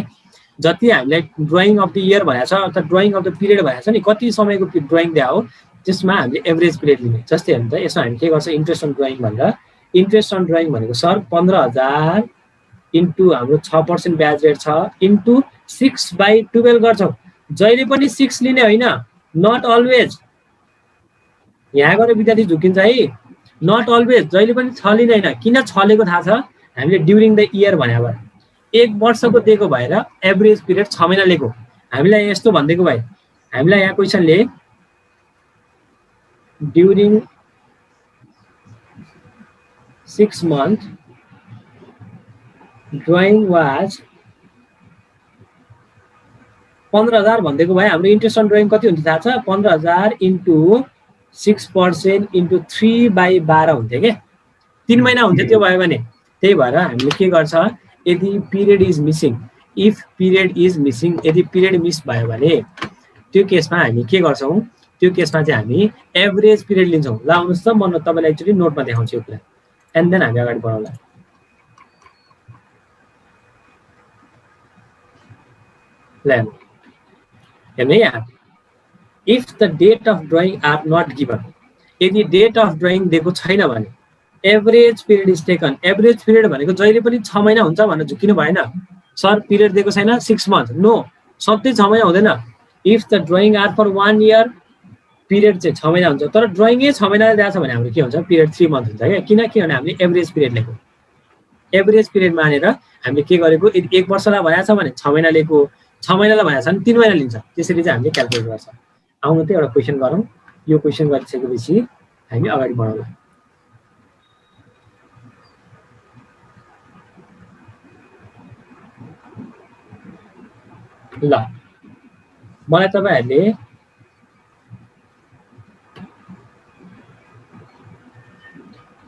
जति हामीलाई ड्रइङ अफ द इयर भनेको छ अथवा ड्रइङ अफ द पिरियड भनेको छ नि कति समयको ड्रइङ दिए हो त्यसमा हामीले एभरेज पिरियड लिने। जस्तै हेर्नु त यसमा हामी के गर्छ इन्ट्रेस्ट अन ड्रइङ भनेर इन्ट्रेस्ट अन ड्रइङ भनेको सर 15,000 इन्टु हाम्रो 6% ब्याज रेट छ इन्टु 6/12 गर्छौँ। जहिले पनि 6 लिने होइन नट अलवेज। यहाँ गएर विद्यार्थी झुकिन्छ है नट अलवेज जहिले पनि 6 लिने होइन। किन 6 लिएको थाहा छ हामीले ड्युरिङ द इयर भने भएर 1 वर्षको दिएको भएर एभरेज पिरियड 6 महिना लिएको। हामीलाई यस्तो भनिदिएको भए हामीलाई यहाँ क्वेसनले ड्युरिङ 6 month ड्रइङ वाज 15,000 भनिदिएको भए हाम्रो इन्ट्रेस्ट अन ड्रइङ कति हुन्थ्यो थाहा छ 15,000 इन्टु 6% इन्टु 3/12 हुन्थ्यो क्या 3 महिना हुन्थ्यो त्यो भयो भने। त्यही भएर हामीले के गर्छ यदि period is missing, if period is missing, यदि पिरियड मिस भयो भने त्यो केसमा हामी के गर्छौँ, त्यो केसमा चाहिँ हामी एभरेज पिरियड लिन्छौँ। ल आउनुहोस् त, म तपाईँलाई एकचोटि नोटमा देखाउँछु यो कुरा, एन्ड देन हामी अगाडि बढाउँला। हेर्नु यहाँ, if the date of drawing are not given, यदि डेट अफ ड्रइङ दिएको छैन भने average period is taken. Average period भनेको जहिले पनि 6 महिना हुन्छ भनेर झुकिनु भएन। सर पिरियड दिएको छैन 6 मन्थ, नो, सधैँ 6 महिना हुँदैन। If the drawing are for 1 year, period चाहिँ 6 महिना हुन्छ, तर ड्रइङै 6 महिनाले दिएको छ भने हाम्रो के हुन्छ, पिरियड 3 मन्थ हुन्छ क्या। किनभने हामीले एभरेज पिरियड लिएको, एभरेज पिरियड मानेर हामीले के गरेको, यदि 1 वर्षलाई भएको छ भने 6 महिना लिएको, 6 महिनालाई भएको छ भने 3 महिना लिन्छ। त्यसरी चाहिँ हामीले क्यालकुलेट गर्छ। आउनु त एउटा क्वेसन गरौँ, यो क्वेसन गरिसकेपछि हामी अगाडि बढाउँला। ल मलाई तपाईहरुले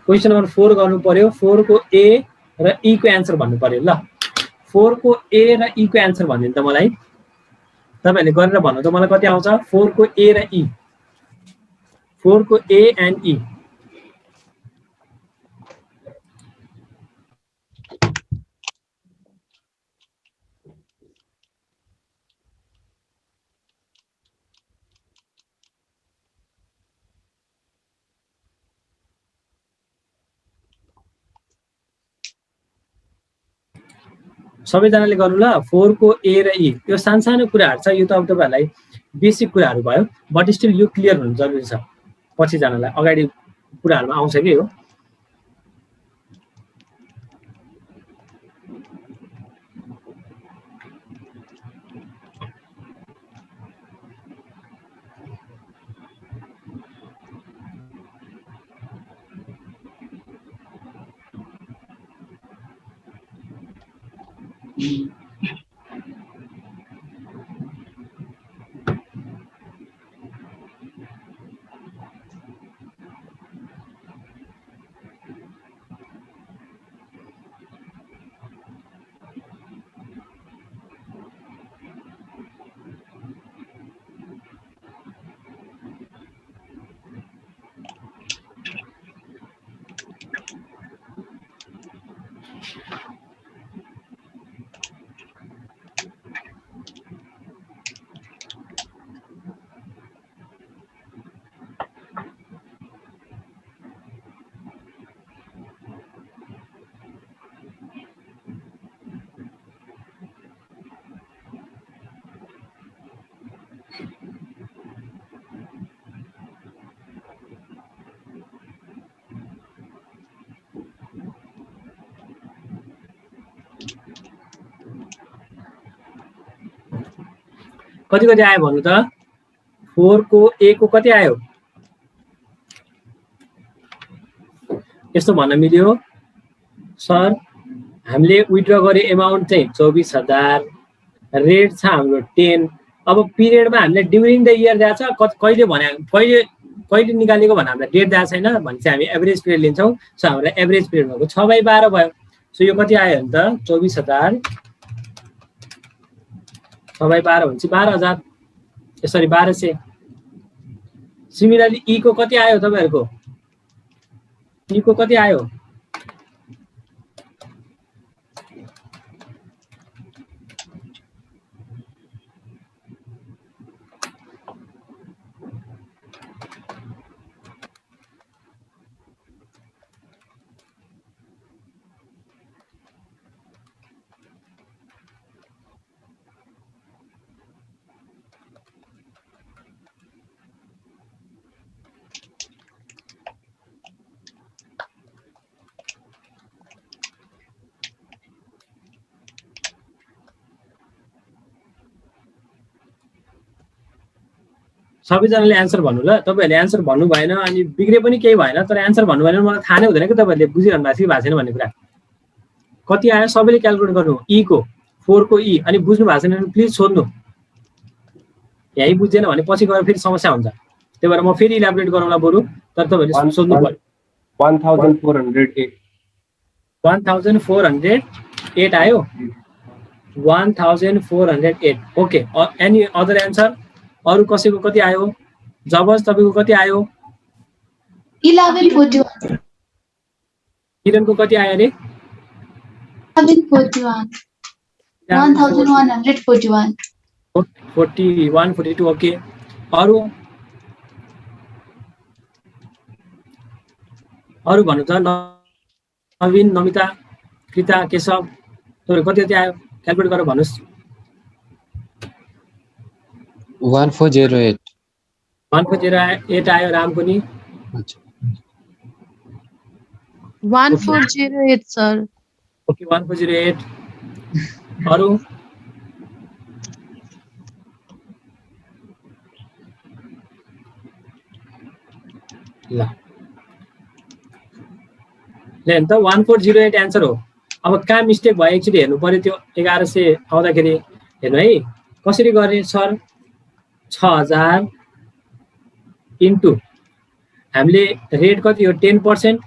क्वेसन नम्बर 4 गर्नु पर्यो। 4 को ए र ई को एन्सर भन्नु पर्यो। ल 4 को ए र ई को एन्सर भनिदिनु त मलाई, तपाईहरुले गरेर भन्नु त मलाई कति आउँछ। 4 को ए र ई, 4 को ए एन्ड ई। सबैजनाले गर्नु ल। 4 को ए र ई, यो सानो कुराहरु छ, यो त अब तपाईहरुलाई बेसिक कुराहरु भयो, बट स्टिल यो क्लियर हुनु जरुरी छ। पछि जानलाई अगाडि कुराहरुमा आउँछ के हो। कति कति आयो भन्नु त। 4 को ए को कति आयो, यस्तो भन्न मिल्यो सर हामीले विथड्र गरे अमाउन्ट चाहिँ 24,000, रेट छ हाम्रो 10। अब पिरियडमा हामीले ड्युरिङ द इयर दिएको छ, कहिले भने कहिले निकालेको भने हामीलाई डेट दिएको छैन भने चाहिँ हामी एभरेज पिरियड लिन्छौँ। सो हाम्रो एभरेज पिरियड भएको 6/12 भयो। सो यो कति आयो भने त 24,000 6/12 भनेपछि 12,000, यसरी 1200। सिमिलरली ई को कति आयो तपाईहरुको, ई को कति आयो, सबैजनाले एन्सर भन्नु ल। तपाईहरुले एन्सर भन्नु भएन अनि बिग्रे पनि केही भएन, तर एन्सर भन्नु भएन मलाई थाहा नै हुँदैन कि तपाईहरुले बुझिरहनु भएको छ कि भएको छैन भन्ने कुरा। कति आयो सबैले क्याल्कुलेट गर्नु। ई को 4 को ई, अनि बुझ्नु भएको छैन भने प्लिज सोध्नु, यही बुझेन भने पछि गएर फेरि समस्या हुन्छ। त्यही भएर म फेरि इलाबोरेट गरौँला बरु, तर तपाईहरुले सोध्नु पर्यो। 1408 1408 8 आयो 1408 ओके एनी अदर एन्सर अरु कसैको कति आयो जबस तपाईको कति आयो 1141 किरणको कति आयो रे 1141 1141 41 42 ओके अरु भन्नु त नवीन नमिता कृता केशव तपाईहरु कति कति आयो क्याल्कुलेट गरेर भन्नुस् 1408 1408 आयो रामको नि 1408 सर ओके 1408 अरु ल लेन त 1408 एन्सर हो अब कहाँ मिस्टेक भयो एक्चुअली हेर्नु पर्यो त्यो 1100 आउँदाखेरि हेर्नु है कसरी गर्ने सर 6000 इन्टु हामीले रेट कति हो 10%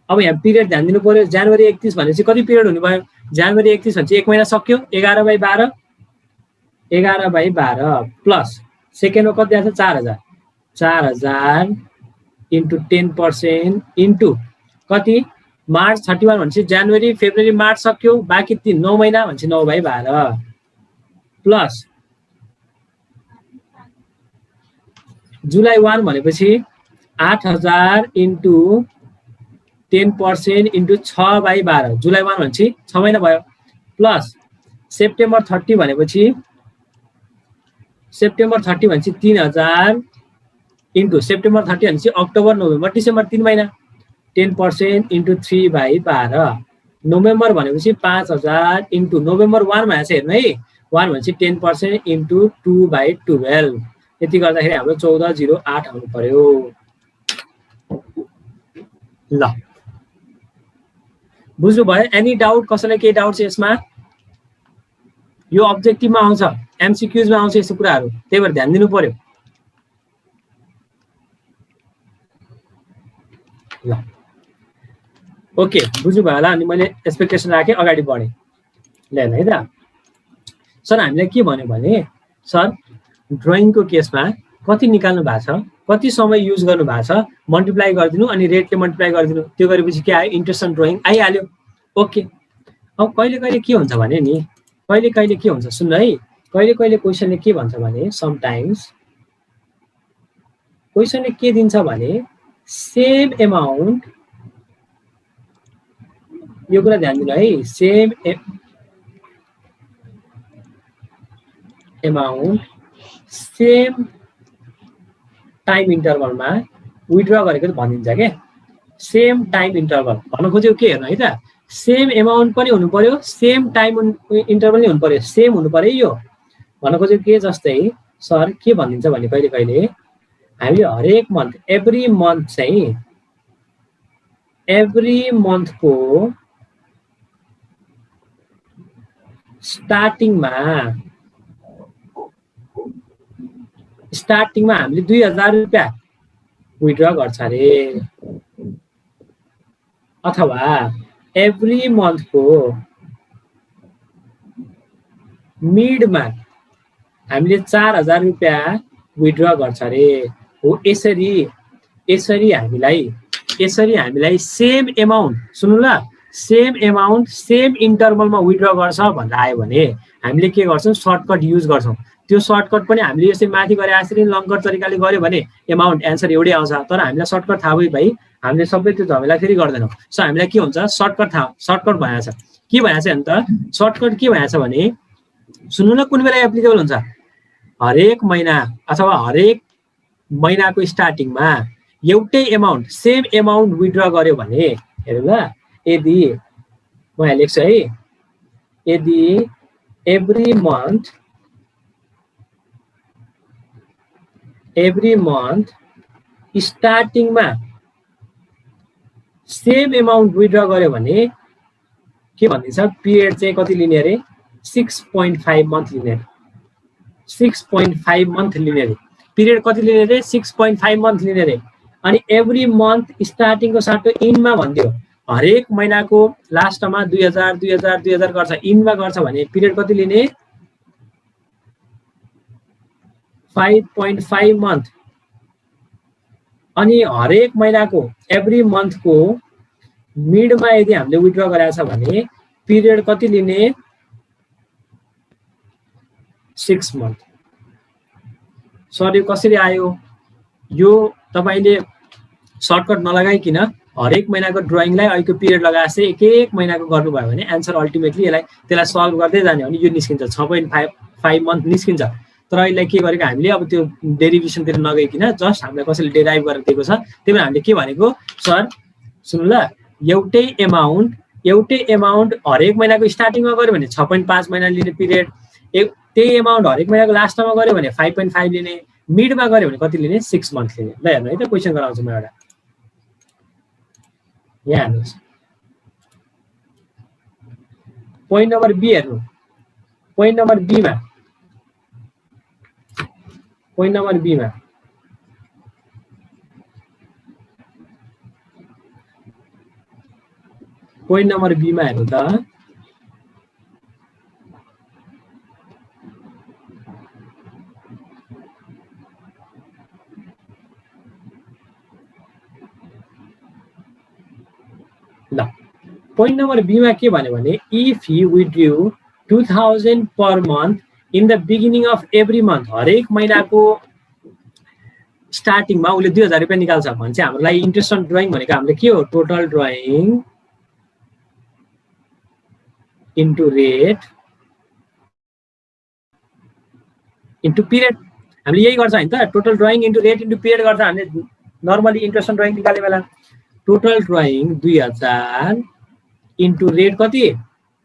अब यहाँ पिरियड ध्यान दिनु पर्यो जनवरी 31 भनेपछि कति पिरियड हुने भयो जनवरी 31 भनेपछि 1 महिना सक्यो 11/12 प्लस सेकेन्डमा कति आछ 4000 इन्टु 10% इन्टु कति मार्च 31 भनेपछि जनवरी फेब्रुअरी मार्च सक्यो बाँकी 9 महिना भनेपछि 9/12 प्लस जुलाई 1 भनेपछि 8000 इन्टु 10% इन्टु 6/12 जुलाई 1 भनेपछि 6 महिना भयो प्लस सेप्टेम्बर 30 भनेपछि 3000 इन्टु सेप्टेम्बर 30 भनेपछि अक्टोबर नोभेम्बर डिसेम्बर 3 महिना 10% इन्टु 3/12 नोभेम्बर भनेपछि 5000 इन्टु नोभेम्बर 1 भनेको छ हेर्नु है 1 भनेपछि 10% इन्टु 2/12 यति गर्दाखेरि हाम्रो 1408 आउनु पर्यो ल बुझ्नु भयो एनी डाउट कसैलाई केही डाउट छ यसमा यो अब्जेक्टिभमा आउँछ एमसीक्यूजमा आउँछ यस्तो कुराहरु त्यही भएर ध्यान दिनु पर्यो ल ओके बुझ्नु भयो होला अनि मैले एक्सपेक्टेसन राखे अगाडि बढे ल है त सर हामीले के भन्यो भने सर ड्राइङको केसमा कति निकाल्नु भएको छ कति समय युज गर्नु भएको छ मल्टिप्लाई गरिदिनु अनि रेटले मल्टिप्लाई गरिदिनु त्यो गरेपछि के आयो इन्ट्रेस्ट अन ड्राइङ आइहाल्यो ओके अब कहिले कहिले के हुन्छ भने नि कहिले कहिले के हुन्छ सुन्नु है कहिले कहिले क्वेशनले के भन्छ भने समटाइम्स क्वेशनले के दिन्छ भने सेम अमाउन्ट यो कुरा ध्यान दिनु है सेम अमाउन्ट सेम टाइम इन्टरभलमा विथड्र गरेको भनिदिन्छ के सेम टाइम इन्टरभल भन्न खोजेको के हेर्नु है त सेम अमाउन्ट पनि हुनु पर्यो सेम टाइम इन्टरभल नै हुनु पर्यो सेम हुनु पर्यो यो भन्न खोजेको के जस्तै सर के भनिदिन्छ भने कहिले कहिले हामीले हरेक मन्थ एभ्री मन्थको स्टार्टिङमा हामीले 2000 रुपैयाँ विथड्र गर्छ अरे अथवा एभ्री मन्थको मिडमा हामीले 4000 रुपैयाँ विथड्र गर्छ अरे हो यसरी हामीलाई सेम अमाउन्ट सुन्नु ल सेम अमाउन्ट सेम इन्टरभलमा विथड्र गर्छ भनेर आयो भने हामीले के गर्छौं सर्टकट युज गर्छौं त्यो सर्टकट पनि हामीले यसरी माथि गरे आश्री लङ्गर तरिकाले गर्यो भने अमाउन्ट एन्सर एउटै आउँछ तर हामीलाई सर्टकट थाहा भयो भाइ हामीले सबै त्यो झमेला फेरि गर्दैनौं सो हामीलाई के हुन्छ सर्टकट भएछ के भएछ नि त सर्टकट के भएछ भने सुन्नु न कुन बेला एप्लिकेबल हुन्छ हरेक महिना अथवा हरेक महिनाको स्टार्टिङमा एउटै अमाउन्ट सेम अमाउन्ट विथड्र गर्यो भने हेर्नु ल यदि म यहाँ लेख्छु है यदि एभ्री मन्थ स्टार्टिङमा सेम अमाउन्ट विथड्र गर्यो भने के भनिन्छ पिरियड चाहिँ कति लिने अरे 6.5 मन्थ लिने 6.5 मन्थ लिने रे पिरियड कति लिने रे 6.5 मन्थ लिने रे अनि एभ्री मन्थ स्टार्टिङको साटो इनमा भन्दियो हरेक महिनाको लास्टमा 2000 2000 2000 गर्छ, इनमा गर्छ भने पिरियड कति लिने 5.5 मन्थ। अनि हरेक महिनाको एभ्री मन्थको मिडमा यदि हामीले विथड्र गरेको छ भने पिरियड कति लिने 6 मन्थ। सर यो कसरी आयो? यो तपाईले सर्टकट नलगाइकिन हरेक महिनाको ड्रइङलाई अहिलेको पिरियड लगाएर चाहिँ एक एक महिनाको गर्नुभयो भने एन्सर अल्टिमेटली त्यसलाई सल्भ गर्दै जाने हो भने यो निस्किन्छ 6.5 मन्थ निस्किन्छ। तर अहिले के गरेको हामीले अब त्यो डेरिभेसनतिर नगइकिन जस्ट हामीले कसैले डेराइभ गरेर दिएको छ। त्यही भएर हामीले के भनेको सर सुन्नु ल, एउटै एमाउन्ट हरेक महिनाको स्टार्टिङमा गर्यो भने 6.5 महिना लिने पिरियड, त्यही एमाउन्ट हरेक महिनाको लास्टमा गर्यो भने 5.5 लिने, मिडमा गर्यो भने कति लिने 6 मन्थ लिने। ल हेर्नु है त क्वेसन गराउँछु म एउटा। यहाँ हेर्नुहोस् पोइन्ट नम्बर बी हेर्नु। पोइन्ट नम्बर बीमा हेर्नु त ल। पोइन्ट नम्बर बीमा के भन्यो भने if you withdraw 2000 per month in the beginning of every month, हरेक महिनाको स्टार्टिङमा उसले 2000 रुपियाँ निकाल्छ भने चाहिँ हाम्रो लागि इन्ट्रेस्ट अन ड्रइङ भनेको हामीले के हो total drawing into rate into period. हामीले यही गर्छ हैन त, total drawing into rate into period गर्छ हामीले नर्मली इन्ट्रेस्ट अन ड्रइङ निकाल्ने बेला। टोटल ड्रइङ 2000 इन्टु रेट कति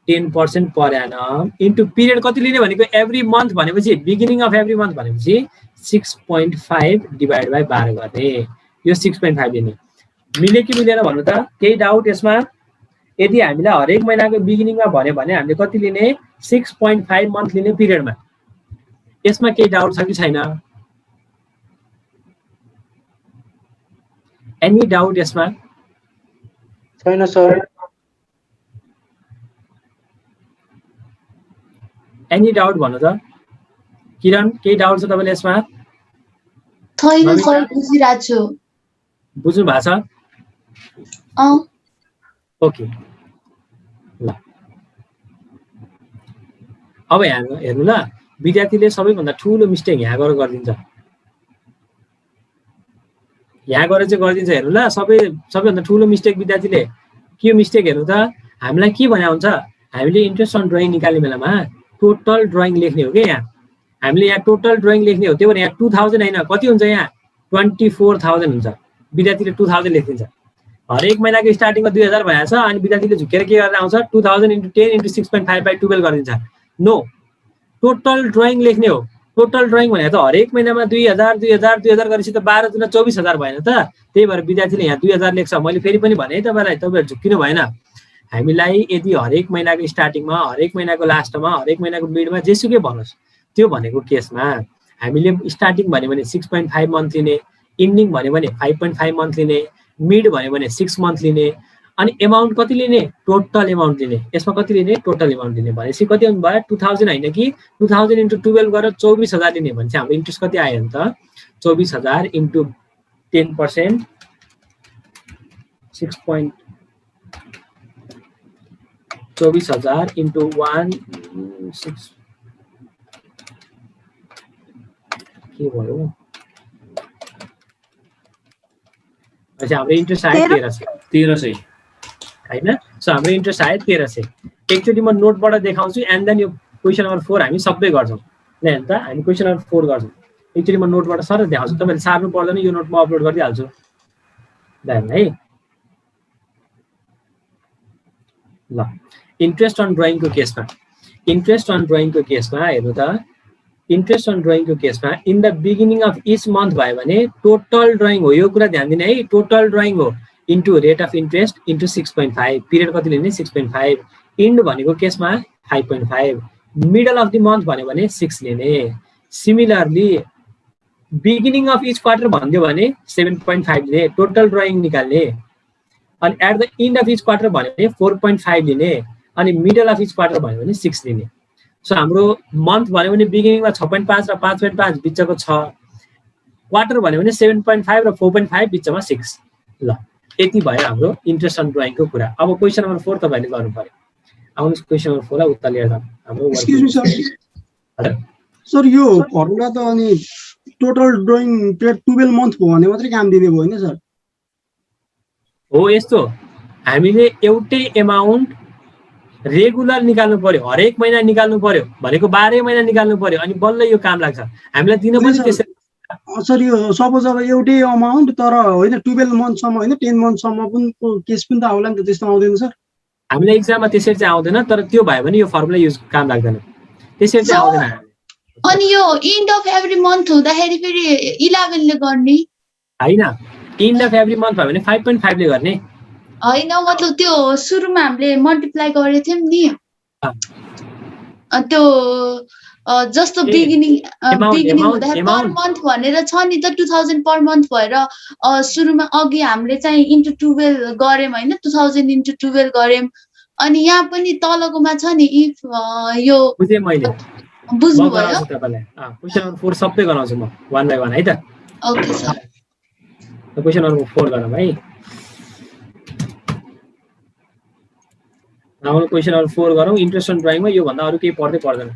10% पर एनम इन्टु पिरियड कति लिने भनेको एभ्री मन्थ भनेपछि बिगिनिङ अफ एभ्री मन्थ भनेपछि 6.5 डिभाइड बाई 12 गर्ने, यो 6.5 लिने। मिल्यो कि मिलेन भन्नु त? केही डाउट यसमा? यदि हामीलाई हरेक महिनाको बिगिनिङमा भन्यो भने हामीले कति लिने 6.5 मन्थ लिने पिरियडमा। यसमा केही डाउट छ कि छैन? एनी डाउट यसमा? छैन सर। एनी डाउट भन्नु त? किरण केही डाउट छ तपाईले यसमा? छैन सर, बुझिरहेको छु। बुझ्नु भएको छ? ओके ल। अब हेर्नु ल, विद्यार्थीले सबैभन्दा ठुलो मिस्टेक यहाँ गएर गरिदिन्छ। यहाँ गएर चाहिँ गरिदिन्छ हेर्नु ल, सबैभन्दा ठुलो मिस्टेक विद्यार्थीले के मिस्टेक हेर्नु त? हामीलाई के भने हुन्छ, हामीले इन्ट्रेस्ट अन ड्रइङ निकाल्ने बेलामा टोटल ड्रइङ लेख्ने हो कि यहाँ हामीले यहाँ टोटल ड्रइङ लेख्ने हो। त्यही भएर यहाँ 2000 होइन कति हुन्छ यहाँ 24,000 हुन्छ। विद्यार्थीले 2000 लेखिदिन्छ। हरेक महिनाको स्टार्टिङमा 2000 भएछ अनि विद्यार्थीले झुकेर के गरेर आउँछ 2000 × 10 × 6.5/12 गरिदिन्छ। नो, टोटल ड्रइङ लेख्ने हो। टोटल ड्रइङ भनेको त हरेक महिनामा 2000 2000 2000 गरेपछि त 12 दुना 24,000 भएन त? त्यही भएर विद्यार्थीले यहाँ 2000 लेख्छ। मैले फेरि पनि भने है तपाईँहरू झुक्किनु भएन। हामीलाई यदि हरेक महिनाको स्टार्टिङमा, हरेक महिनाको लास्टमा, हरेक महिनाको मिडमा जेसुकै भन्नुहोस् त्यो भनेको केसमा हामीले स्टार्टिङ भन्यो भने 6.5 मन्थ लिने, इन्डिङ भन्यो भने 5.5 मन्थ लिने, मिड भन्यो भने 6 मन्थ लिने, अनि एमाउन्ट कति लिने टोटल एमाउन्ट लिने। यसमा कति लिने टोटल एमाउन्ट लिने भनेपछि कति आउनु भयो 2000 होइन कि 2000 × 12 गरेर 24,000 लिने भने चाहिँ हाम्रो इन्ट्रेस्ट कति आयो त 24,000 × 10% 24,000 × 1.6 के भयो अच्छा हाम्रो इन्ट्रेस्ट आयो 1300 हैन। सो हाम्रो इन्ट्रेस्ट आयो 1300। एकचोटि म नोटबाट देखाउँछु एन्ड देन यो क्वेसन नम्बर 4 हामी सबै गर्छौँ। ल हेर्नु त हामी क्वेसन नम्बर 4 गर्छौँ। एकचोटि म नोटबाट सर देखाउँछु, तपाईले सार्नु पर्दैन, यो नोट म अपलोड गरिदिहाल्छु। ल हेर्नु है। ल इन्ट्रेस्ट अन ड्रइङको केसमा हेर्नु त, इन्ट्रेस्ट अन ड्रइङको केसमा in the beginning of each month भयो भने टोटल ड्रइङ हो। यो कुरा ध्यान दिने है, टोटल ड्रइङ हो into rate of interest into 6.5, period कति लिने 6.5, इन्ड भनेको केसमा 5.5, मिडल अफ द मन्थ भन्यो भने 6 लिने। Similarly beginning of each quarter भनिदियो भने 7.5 लिने, टोटल ड्रइङ निकाल्ने। अनि at the end of each quarter भन्यो भने 4.5 लिने अनि मिडल अफ इच क्वार्टर भन्यो भने 6 लिने। सो हाम्रो मन्थ भन्यो भने बिगिनिङमा 6.5 र 5.5 बिचको 6, क्वार्टर भन्यो भने 7.5 र 4.5 बिचमा 6। ल यति भयो हाम्रो इन्ट्रेस्ट अन ड्रइङको कुरा। अब क्वेसन नम्बर 4 तपाईहरुले गर्नु पर्यो। आउनुहोस् क्वेसन नम्बर 4 लाई उत्तर लिएर जाउँ। हाम्रो एक्सक्युज मी सर, हजुर सर यो फर्मुला त अनि टोटल ड्रइङ पिरियड 12 मन्थ भयो भने मात्रै काम दिने भयो हैन सर? हो यस्तो, हामीले एउटै एमाउन्ट रेगुलर निकाल्नु पर्यो, हरेक महिना निकाल्नु पर्यो भनेको 12 महिना निकाल्नु पर्यो अनि बल्ल यो काम लाग्छ। हामीलाई दिन पनि त्यसै सर यो सपोज अब एउटै अमाउन्ट तर होइन 12 मन्थसम्म होइन 10 मन्थसम्म पनि केस पनि त आउला नि त, त्यस्तो आउँदैन सर? हामीलाई एक्जाममा त्यसरी चाहिँ आउँदैन, तर त्यो भयो भने यो फर्मुला युज काम लाग्दैन, त्यसरी चाहिँ आउँदैन। अनि यो इन्ड अफ एभ्री मन्थ हुँदाखेरि फेरि 11 ले गर्ने हैन, इन्ड अफ एभ्री मन्थ भयो भने 5.5 ले गर्ने हैन, मतलब त्यो सुरुमा हामीले मल्टिप्लाई गरेको थियौं नि त्यो जस्तो बिगिनिङ हुँदाखेरि पर मन्थ भनेर छ नि त 2000 पर मन्थ भएर सुरुमा अघि हामीले चाहिँ इन्टु 12 गर्यौं हैन, 2000 इन्टु 12 गर्यौं। अनि यहाँ पनि तलकोमा छ नि इफ यो बुझे मैले, बुझ्नु भयो? तपाईलाई क्वेशन नम्बर 4 सबै गराउँछु म 1 बाइ 1 है त। ओके सर, क्वेशन नम्बर 4 गरौँ है। अब क्वेशन नम्बर 4 गरौँ। इन्ट्रेस्ट अन ड्रइङमा यो भन्दा अरु केही पर्दै पर्दैन।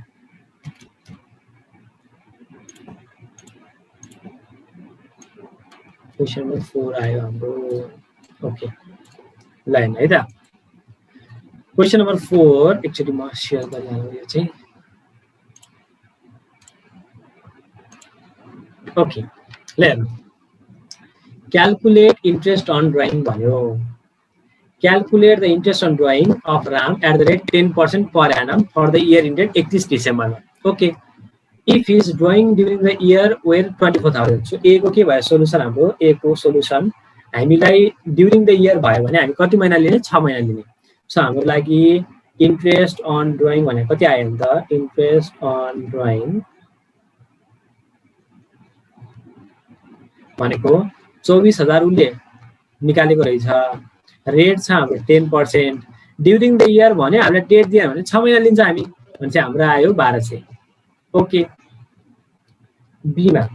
क्वेशन नम्बर 4 आयो हाम्रो। ओके लाइन है त। क्वेशन नम्बर 4 एक्चुअली म शेयर गरिहाल्छु यो चाहिँ। ओके ल हेर्नु, क्याल्कुलेट इन्ट्रेस्ट अन ड्रइङ भन्यो। Calculate the interest on drawing of Ram at the rate 10% per annum for the year ended 31 डिसेम्बरमा। Okay, if his drawing during the year were 24,000। So A को के भयो सोलुसन हाम्रो? ए को solution हामीलाई during the year भयो भने हामी कति महिना लिने? 6 महिना लिने। सो हाम्रो लागि इन्ट्रेस्ट अन ड्रइङ भने कति आयो नि त? इन्ट्रेस्ट अन ड्रइङ भनेको 24,000 उसले निकालेको रहेछ। रेट छ हाम्रो 10%। ड्युरिङ द इयर भने हामीले डेट दियो भने 6 महिना लिन्छ हामी, भने चाहिँ हाम्रो आयो 1200। ओके, बीमा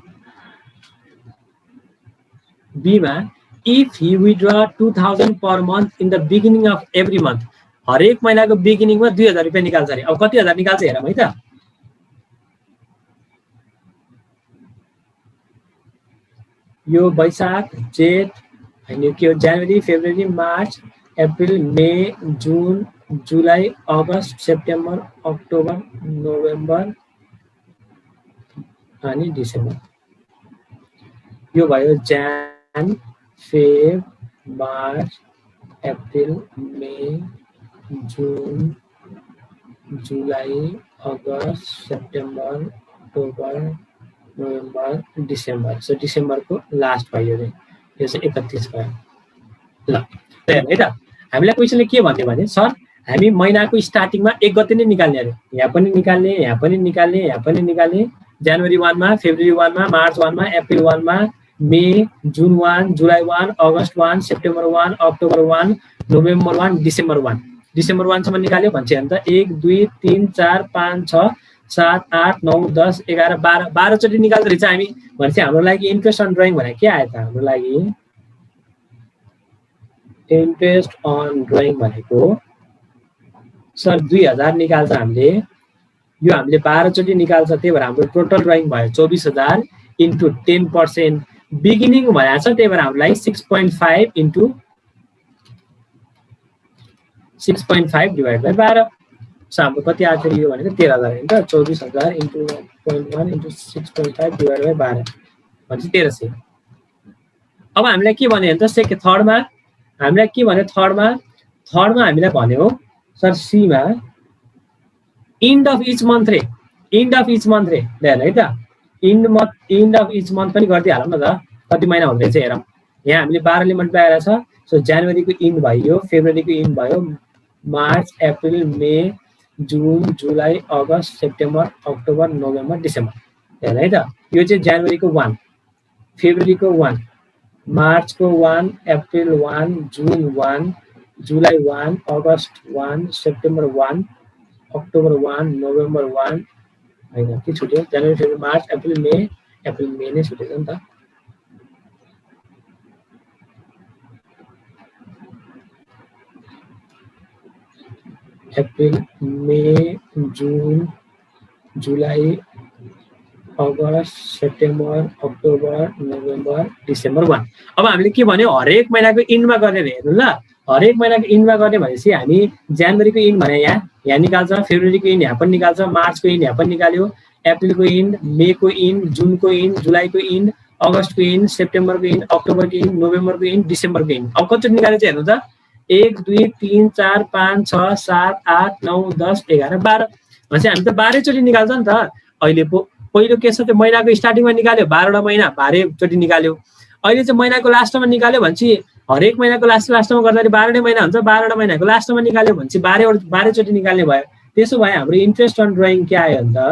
if he withdraw 2000 per month in the beginning of every month, हरेक महिनाको बिगिनिङमा 2000 रुपैयाँ निकाल्छ अरे। अब कति हजार निकाल्छ हेरौँ है त। यो वैशाख जेठ अनि के हो January February March April May June July August September October November अनि डिसेम्बर। यो भयो Jan Feb March April May June July August September October November December. सो डिसेम्बरको लास्ट भयो रे, यो चाहिँ 31 भयो। ल हेर्नु है त, हामीलाई क्वेसनले के भन्यो भने सर हामी महिनाको स्टार्टिङमा 1 गते नै निकाल्ने अरे। यहाँ पनि निकाल्ने, यहाँ पनि निकाल्ने, यहाँ पनि निकाल्ने। जनवरी 1 मा, फेब्रुअरी 1 मा, मार्च 1 मा, अप्रिल 1 मा, मे जुन 1, जुलाई 1, अगस्त 1, September 1, October 1, November 1, December 1। December 1 सम्म निकाल्यो भन्छ भने त 1 2 3 4 5 6 7 8 9 10 11 12 चोटि निकाल्दो रहेछ हामी। भनेपछि हाम्रो लागि इन्ट्रेस्ट अन ड्रइङ भने के आयो त? हाम्रो लागि इन्ट्रेस्ट अन ड्रइङ भनेको सर 2000 निकाल्छ हामीले, यो हामीले 12 चोटि निकाल्छ, त्यही भएर हाम्रो टोटल ड्रइङ भयो 24,000 इन्टु 10%। बिगिनिङ भनेको छ, त्यही भएर हामीलाई 6.5 इन्टु 6.5 डिभाइड बाई 12। सो हाम्रो कति आएको थियो यो भनेको 13,000 होइन त। 24,000 इन्टु 0.1 इन्टु 6.5 डिभाइड बाई 12 भनेपछि 1300। अब हामीलाई के भन्यो भने त थर्डमा हामीलाई के भन्यो? थर्डमा हामीलाई भन्यो sir Seema end of each month रे, इन्ड अफ इच मन्थ रे हेर्नु है त। इन्ड अफ इच मन्थ पनि गरिदिइहालौँ न त, कति महिना हुँदैछ हेरौँ। यहाँ हामीले 12 ले मल्टिप्लाई गरेर छ। सो जनवरीको इन्ड भयो, फेब्रुअरीको इन्ड भयो, March April May June July August September October November December हेर्नु है त। यो चाहिँ जनवरीको 1, फेब्रुअरीको 1, मार्चको 1, अप्रिल 1, जुन 1, जुलाई 1, अगस्त 1, सेप्टेम्बर 1, अक्टोबर 1, नोभेम्बर 1 होइन के छुट्यो जनवरी फेब्रुअरी मार्च अप्रिल मे नै छुटेछ नि त April May June July August September October November December 1 अब हामीले के भन्यो हरेक महिनाको इन्डमा गरेर हेर्नु ल हरेक महिनाको इन्डमा गर्ने भनेपछि हामी जनवरीको इन्ड भने यहाँ निकाल्छ फेब्रुअरीको इन्ड यहाँ पनि निकाल्छ मार्चको इन्ड यहाँ पनि निकाल्यो अप्रिलको इन्ड मेको इन्ड जुनको इन्ड जुलाईको इन्ड अगस्तको इन्ड सेप्टेम्बरको इन्ड अक्टोबरको इन्ड नोभेम्बरको इन्ड डिसेम्बरको इन्ड अब कतिचोटि निकाल्यो चाहिँ हेर्नु त 1 2 3 4 5 6 7 8 9 10 11 12 भनेपछि हामी त 12 चोटि निकाल्छ नि त अहिले पहिलो केसमा चाहिँ महिनाको स्टार्टिङमा निकाल्यो 12वटा महिना 12 चोटि निकाल्यो अहिले चाहिँ महिनाको लास्टमा निकाल्यो भनेपछि हरेक महिनाको लास्टमा गर्दाखेरि 12 महिना हुन्छ 12वटा महिनाको लास्टमा निकाल्यो भनेपछि 12 चोटि निकाल्ने भयो त्यसो भए हाम्रो इन्ट्रेस्ट अन ड्रइङ के आयो भन्दा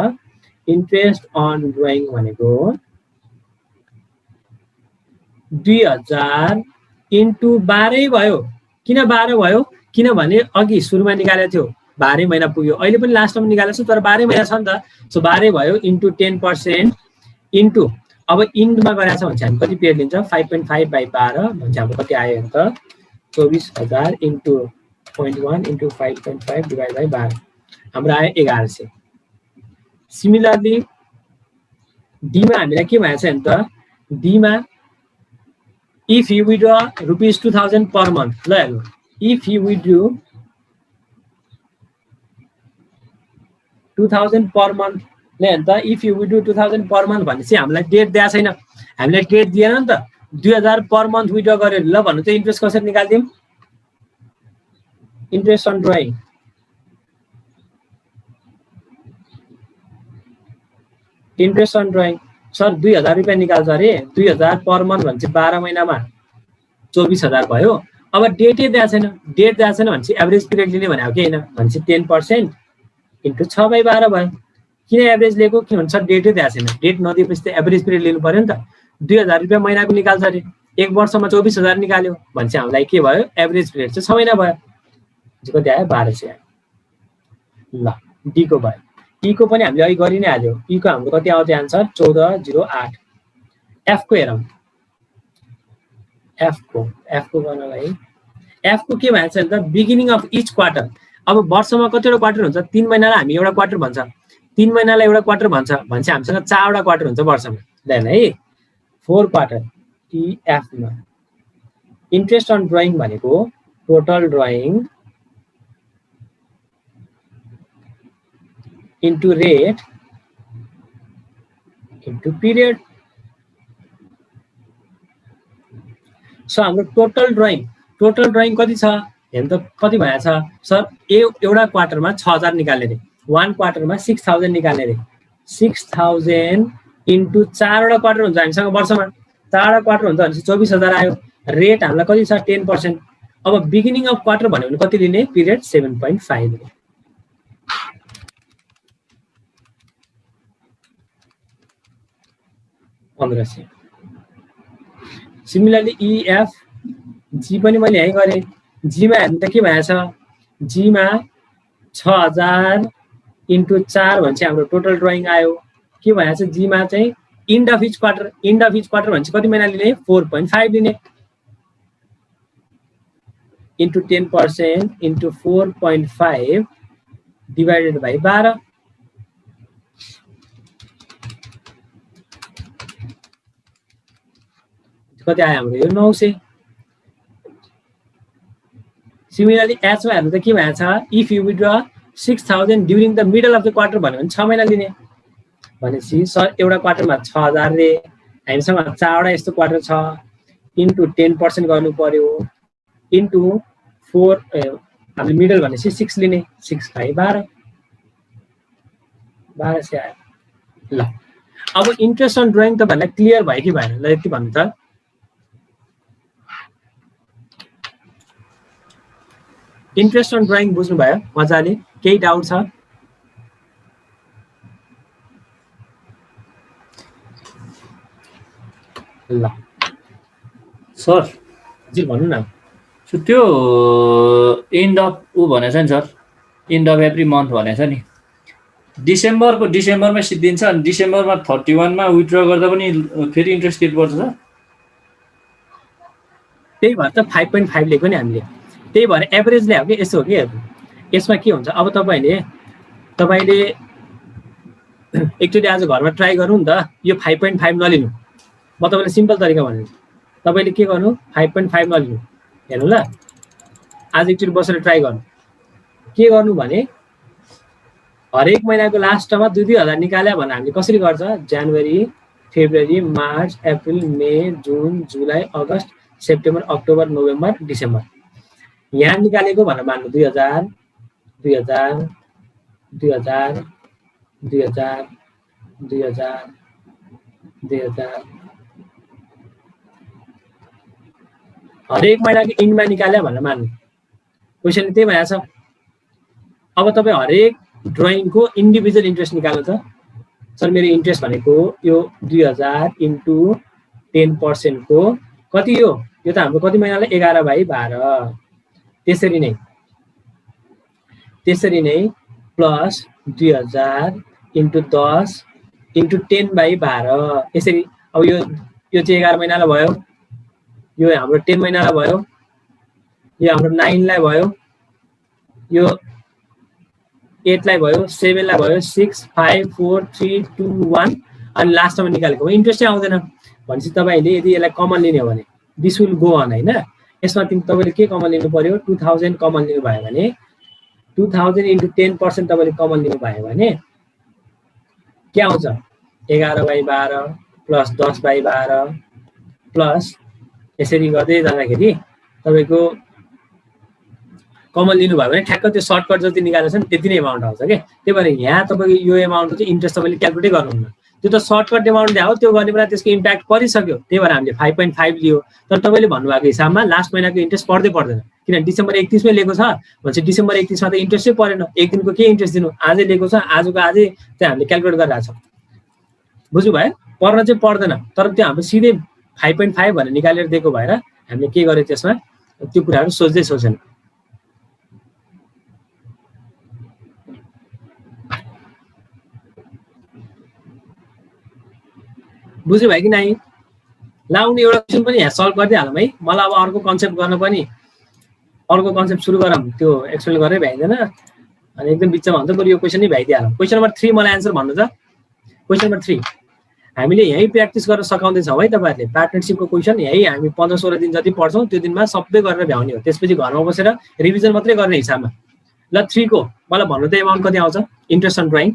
इन्ट्रेस्ट अन ड्रइङ भनेको 2000 इन्टु 12 भयो किन 12 भयो किनभने अघि सुरुमा निकालेको थियो 12 महिना पुग्यो अहिले पनि लास्टमा निकालेको छु तर 12 महिना छ नि त सो 12 भयो इन्टु 10% इन्टु अब इन्डमा गरेको छ भने चाहिँ हामी कति पिरियड लिन्छ 5.5 बाई 12 भने चाहिँ हाम्रो कति आयो भने त 24,000 इन्टु 0.1 इन्टु 5.5 डिभाइड बाई 12 हाम्रो आयो 1100 सिमिलरली डीमा हामीलाई के भएछ भने त डीमा if you withdraw rupees 2000 per month ल हेर्नु if you withdraw 2000 per month ल हेर्नु त if you withdraw 2000 per month भनेपछि हामीलाई डेट दिएको छैन हामीलाई डेट दिएन नि त 2000 पर मन्थ विथड्र गर्यो ल भन्नु त इन्ट्रेस्ट कसरी निकाल्दियौ interest on drawing interest on drawing sir 2000 रुपैयाँ निकाल्छ अरे 2000 पर मन्थ भनेपछि 12 महिनामा 24000 भयो अब डेटै दिएको छैन डेट दिएको छैन भनेपछि एभरेज पिरियड लिने भने हो कि हैन भनेपछि 10% इन्टु 6 बाई 12 भयो किन एभरेज लिएको के भन्छ डेटै दिएको छैन डेट नदिएपछि त एभरेज पिरियड लिनु पर्यो नि त 2000 रुपैयाँ महिनाको निकाल्छ अरे एक वर्षमा 24000 निकाल्यो भनेपछि हामीलाई के भयो एभरेज पिरियड चाहिँ 6 महिना भयो कति आयो 1200 आयो ल डी को भयो ई को पनि हामीले अघि गरि नै हाल्यो ई को हाम्रो कति आउँछ आन्सर 1408 एफ को हेरौँ एफ को गर्नलाई एफ को के भन्छ भने त बिगिनिङ अफ इच क्वार्टर अब वर्षमा कतिवटा क्वार्टर हुन्छ 3 महिनालाई हामी एउटा क्वार्टर भन्छ 3 महिनालाई एउटा क्वार्टर भन्छ भनेपछि हामीसँग 4 वटा क्वार्टर हुन्छ वर्षमादैन है 4 क्वार्टर टी एफ मा इन्ट्रेस्ट अन ड्रइङ भनेको total drawing into rate into period so हाम्रो टोटल ड्रइङ कति छ हेर्नु त कति भएछ सर एउटा क्वार्टरमा 6000 निकाल्ने रे वान क्वार्टरमा 6000 निकाल्ने रे 6000 इन्टु 4 वटा क्वार्टर हुन्छ हामीसँग वर्षमा 4 वटा क्वार्टर हुन्छ भनेपछि 24000 आयो रेट हामीलाई कति छ 10% अब बिगिनिङ अफ क्वार्टर भन्यो भने कति लिने पिरियड 7.5 1500 सिमिलरली इएफ जी पनि मैले यही गरेँ जीमा हेर्नु त के भएछ जीमा 6000 इन्टु 4 भनेपछि हाम्रो टोटल ड्रइङ आयो के भएछ जीमा चाहिँ इन्ड अफ इच क्वार्टर भनेपछि कति महिना लिने 4.5 लिने इन्टु 10% इन्टु 4.5 डिभाइडेड बाई 12 कति आयो हाम्रो यो 900 सिमिलरली एच मा हेर्नु त के भएछ if you withdraw 6000 during the middle of the quarter भन्यो भने 6 महिना लिने भनेपछि सर एउटा क्वार्टरमा 6000 रे हामीसँग 4 वटा यस्तो क्वार्टर छ इन्टु 10% गर्नु पर्यो इन्टु 4 हामीले मिडल भनेपछि 6 लिने 6 बाई 12 1200 आयो ल अब इन्ट्रेस्ट अन ड्रइङ तपाईहरुलाई क्लियर भयो कि भएन ल यति भन्नु त इन्ट्रेस्ट अन ड्रइङ बुझ्नु भयो मजाले केही डाउट छ ल सर हजुर भन्नु न। सो त्यो एन्ड अफ ऊ भनेछ नि sir, and of every month भनेछ नि, डिसेम्बरमै सिद्धिन्छ अनि डिसेम्बरमा 31 मा विथड्र गर्दा पनि फेरि इन्ट्रेस्ट रेट बढ्छ सर? त्यही भएर त 5.5 लेख्यो नि हामीले, त्यही भएर एभरेज ल्यायो कि यसो हो कि यसमा के हुन्छ अब तपाईँले एकचोटि आज घरमा ट्राई गर्नु नि त, यो 5.5 नलिनु। म तपाईँलाई सिम्पल तरिका भन्छु, तपाईँले के गर्नु 5.5 नलिनु, हेर्नु ल आज एकचोटि बसेर ट्राई गर्नु। के गर्नु भने हरेक महिनाको लास्टमा 2,000 निकाल्यो भने हामीले कसरी गर्छ, जनवरी, February, March, April, May, June, July, August, September, October, November, December, यहाँ निकालेको भनेर मान्नु 2,000 2,000 2,000 2,000 2,000 2,000 हरेक महिनाको इन्डमा निकाल्यो भनेर मान्नु। क्वेसनले त्यही भनेको छ। अब तपाईँ हरेक ड्रइङको इन्डिभिजुअल इन्ट्रेस्ट निकाल्नु त। सर मेरो इन्ट्रेस्ट भनेको यो 2,000 इन्टु 10% को कति यो त हाम्रो कति महिनालाई 11/12, त्यसरी नै प्लस 2,000 इन्टु 10 इन्टु 10/12, यसरी। अब यो चाहिँ 11 महिनालाई भयो, यो हाम्रो 10 महिनालाई भयो, यो हाम्रो 9 लाई भयो, यो 8 लाई भयो, 7 लाई भयो, 6 5 4 3 2 1 अनि लास्टमा निकालेको इन्ट्रेस्टै आउँदैन भनेपछि तपाईँले यदि यसलाई कमन लिने हो भने दिस विल गो अन होइन। यसमा तपाईँले के कमन लिनु पर्यो, 2,000 कमन लिनु भयो भने 2,000 इन्टु 10% तपाईँले कमन लिनु भयो भने के आउँछ, 11/12 प्लस 10/12 प्लस यसरी गर्दै जाँदाखेरि तपाईँको कमन लिनुभयो भने ठ्याक्क त्यो सर्टकट जति निकालेको छ नि त्यति नै एमाउन्ट आउँछ क्या। त्यही भएर यहाँ तपाईँको यो एमाउन्ट चाहिँ इन्ट्रेस्ट तपाईँले क्यालकुलेटै गर्नुहुन्न, त्यो त सर्टकट एमाउन्ट ल्यायो, त्यो गर्ने बेला त्यसको इम्प्याक्ट परिसक्यो। त्यही भएर हामीले 5.5 लियो। तर तपाईँले भन्नुभएको हिसाबमा लास्ट महिनाको इन्ट्रेस्ट पर्दै पर्दैन, किनभने डिसेम्बर 31 मै लिएको छ भनेपछि डिसेम्बर 31 मा त इन्ट्रेस्टै परेन, एक दिनको के इन्ट्रेस्ट दिनु, आजै लिएको छ आजको आजै चाहिँ हामीले क्यालकुलेट गरिरहेको छ। बुझ्नुभयो, पर्न चाहिँ पर्दैन, तर त्यो हाम्रो सिधै 5.5 भनेर निकालेर दिएको भएर हामीले के गर्यो त्यसमा त्यो कुराहरू सोच्दै सोचेन। बुझ्नु भयो कि नाइ? लाउने एउटा क्वेसन पनि यहाँ सल्भ गरिदिइहालौँ है। मलाई अब अर्को कन्सेप्ट गर्न पनि अर्को कन्सेप्ट सुरु गरौँ, त्यो एक्सप्लेन गरेरै भ्याइँदैन अनि एकदम बिचमा हुन्छ, बरु यो क्वेसन नै भ्याइदिइहालौँ। क्वेसन नम्बर 3 मलाई एन्सर भन्नु त। क्वेसन नम्बर 3 हामीले यहीँ प्र्याक्टिस गरेर सकाउँदैछौँ है तपाईँहरूले। पार्टनरसिपको क्वेसन यहीँ हामी 15-16 दिन जति पढ्छौँ त्यो दिनमा सबै गरेर भ्याउने हो, त्यसपछि घरमा बसेर रिभिजन मात्रै गर्ने हिसाबमा। ल 3 को मलाई भन्नु त एमाउन्ट कति आउँछ, interest on drawing.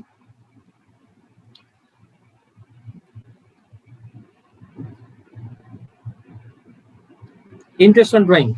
Interest on drawing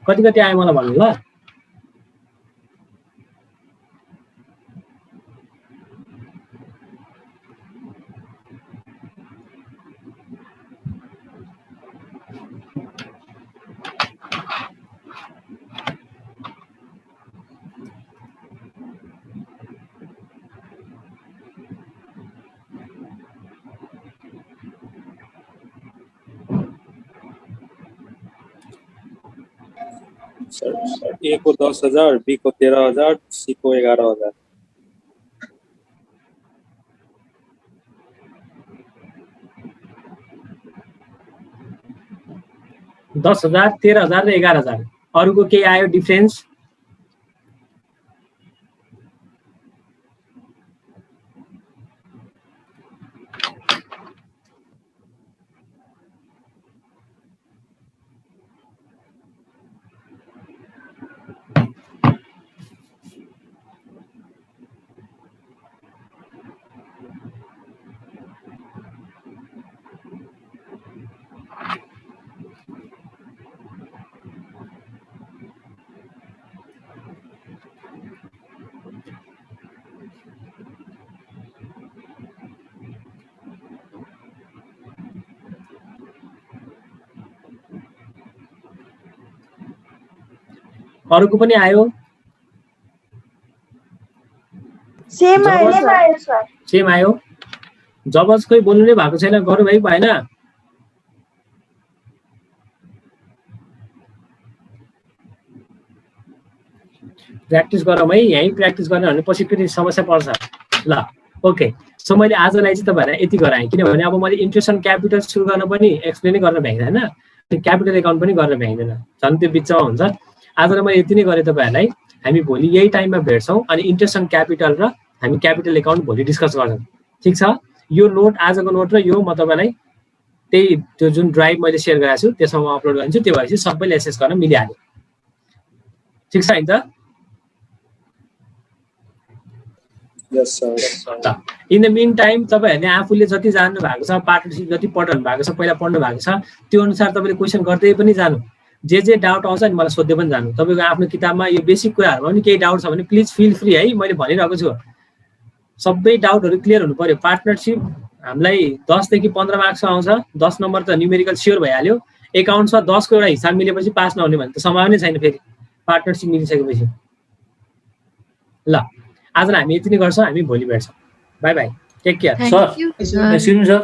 कति कति आयो मलाई भन्नु ल। ए को 10,000, बी को 13,000, सी को 11,000। दस 10,000, 13,000 र 11,000 अरूको केही आयो डिफरेन्स? अरूको पनि आयो सेम आयो सर। सेम आयो जब कोही बोल्नु नै भएको छैन गरौँ है भएन प्र्याक्टिस गरौँ है यहीँ प्र्याक्टिस गर्ने भने पछि फेरि समस्या पर्छ ल ओके सो मैले आजलाई चाहिँ तपाईँहरूलाई यति गराएँ किनभने अब मैले इन्ट्रेस्ट एन्ड क्यापिटल सुरु गर्न पनि एक्सप्लेनै गर्न भ्याइँदैन त्यो क्यापिटल एकाउन्ट पनि गर्न भ्याइँदैन झन् त्यो बिचमा हुन्छ आजलाई मैले यति नै गरेँ तपाईँहरूलाई हामी भोलि यही टाइममा भेट्छौँ अनि इन्ट्रेस्ट एन्ड क्यापिटल र हामी क्यापिटल एकाउन्ट भोलि डिस्कस गर्छौँ ठिक छ यो नोट आजको नोट र यो म तपाईँलाई त्यही त्यो जुन ड्राइभ मैले सेयर गराएको छु त्यसमा म अपलोड गरिदिन्छु त्यो भएपछि सबैले एसेस गर्न मिलिहाल्यो ठिक छ नि त Yes, sir. In the meantime तपाईँहरूले आफूले जति जान्नु भएको छ पार्टनरसिप जति पढ्नु भएको छ पहिला पढ्नु भएको छ त्यो अनुसार तपाईँले क्वेसन गर्दै पनि जानु जे डाउट आउँछ नि मलाई सोध्दै पनि जानु तपाईँको आफ्नो किताबमा यो बेसिक कुराहरूमा पनि केही डाउट छ भने प्लिज फिल फ्री है मैले भनिरहेको छु सबै डाउटहरू क्लियर हुनु पर्यो पार्टनरसिप हामीलाई 10 देखि 15 मार्क्स आउँछ 10 नम्बर त न्युमेरिकल स्योर भइहाल्यो एकाउन्ट्समा 10 को एउटा हिसाब मिलेपछि पास नहुने भने त सम्भावना छैन फेरि पार्टनरसिप मिलिसकेपछि ल आजलाई हामी यति नै गर्छौँ हामी भोलि भेट्छौँ bye bye take care sir सुन्नु सर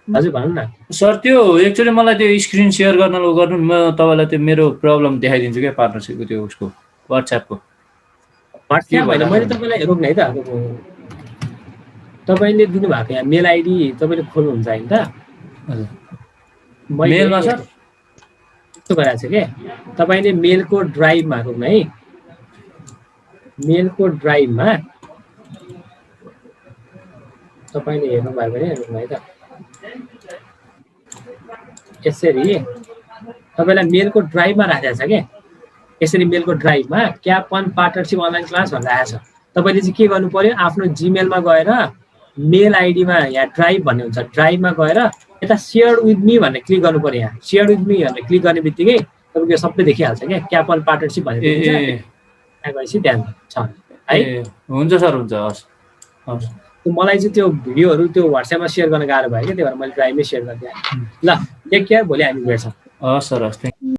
हजुर भन्नु न सर त्यो एक्चुअली मलाई त्यो स्क्रिन सेयर गर्नु म तपाईँलाई त्यो मेरो प्रब्लम देखाइदिन्छु क्या पार्टनरसिपको त्यो उसको वाट्सएपको व्हाट्सएप होइन मैले तपाईँलाई रोक्ने है त तपाईँले दिनुभएको यहाँ मेल आइडी तपाईँले खोल्नुहुन्छ होइन त मेलमा सर यस्तो गराएको छ क्या तपाईँले मेलको ड्राइभमा रोक्नु है मेलको ड्राइभमा तपाईँले हेर्नुभयो भने हेर्नु है त यसरी तपाईँलाई मेलको ड्राइभमा राखेको छ क्या यसरी मेलको ड्राइभमा क्याप 1 पार्टनरसिप अनलाइन क्लास भनेर आएको छ तपाईँले चाहिँ के गर्नु पर्यो आफ्नो जिमेलमा गएर मेल आइडीमा यहाँ ड्राइभ भन्ने हुन्छ ड्राइभमा गएर यता सेयर विथ मी भनेर क्लिक गर्नु पर्यो यहाँ सेयर विथ मी भनेर क्लिक गर्ने बित्तिकै तपाईँको सबै देखिहाल्छ क्या क्याप 1 पार्टनरसिप भनेर गएपछि त्यहाँ छ है हुन्छ सर हुन्छ हस् हस् मलाई चाहिँ त्यो भिडियोहरू त्यो व्हाट्सएपमा सेयर गर्न गाह्रो भयो क्या त्यही भएर मैले ड्राइभमै सेयर गरिदिएँ ल टेक केयर भोलि हामी भेट्छौँ हस् सर हस्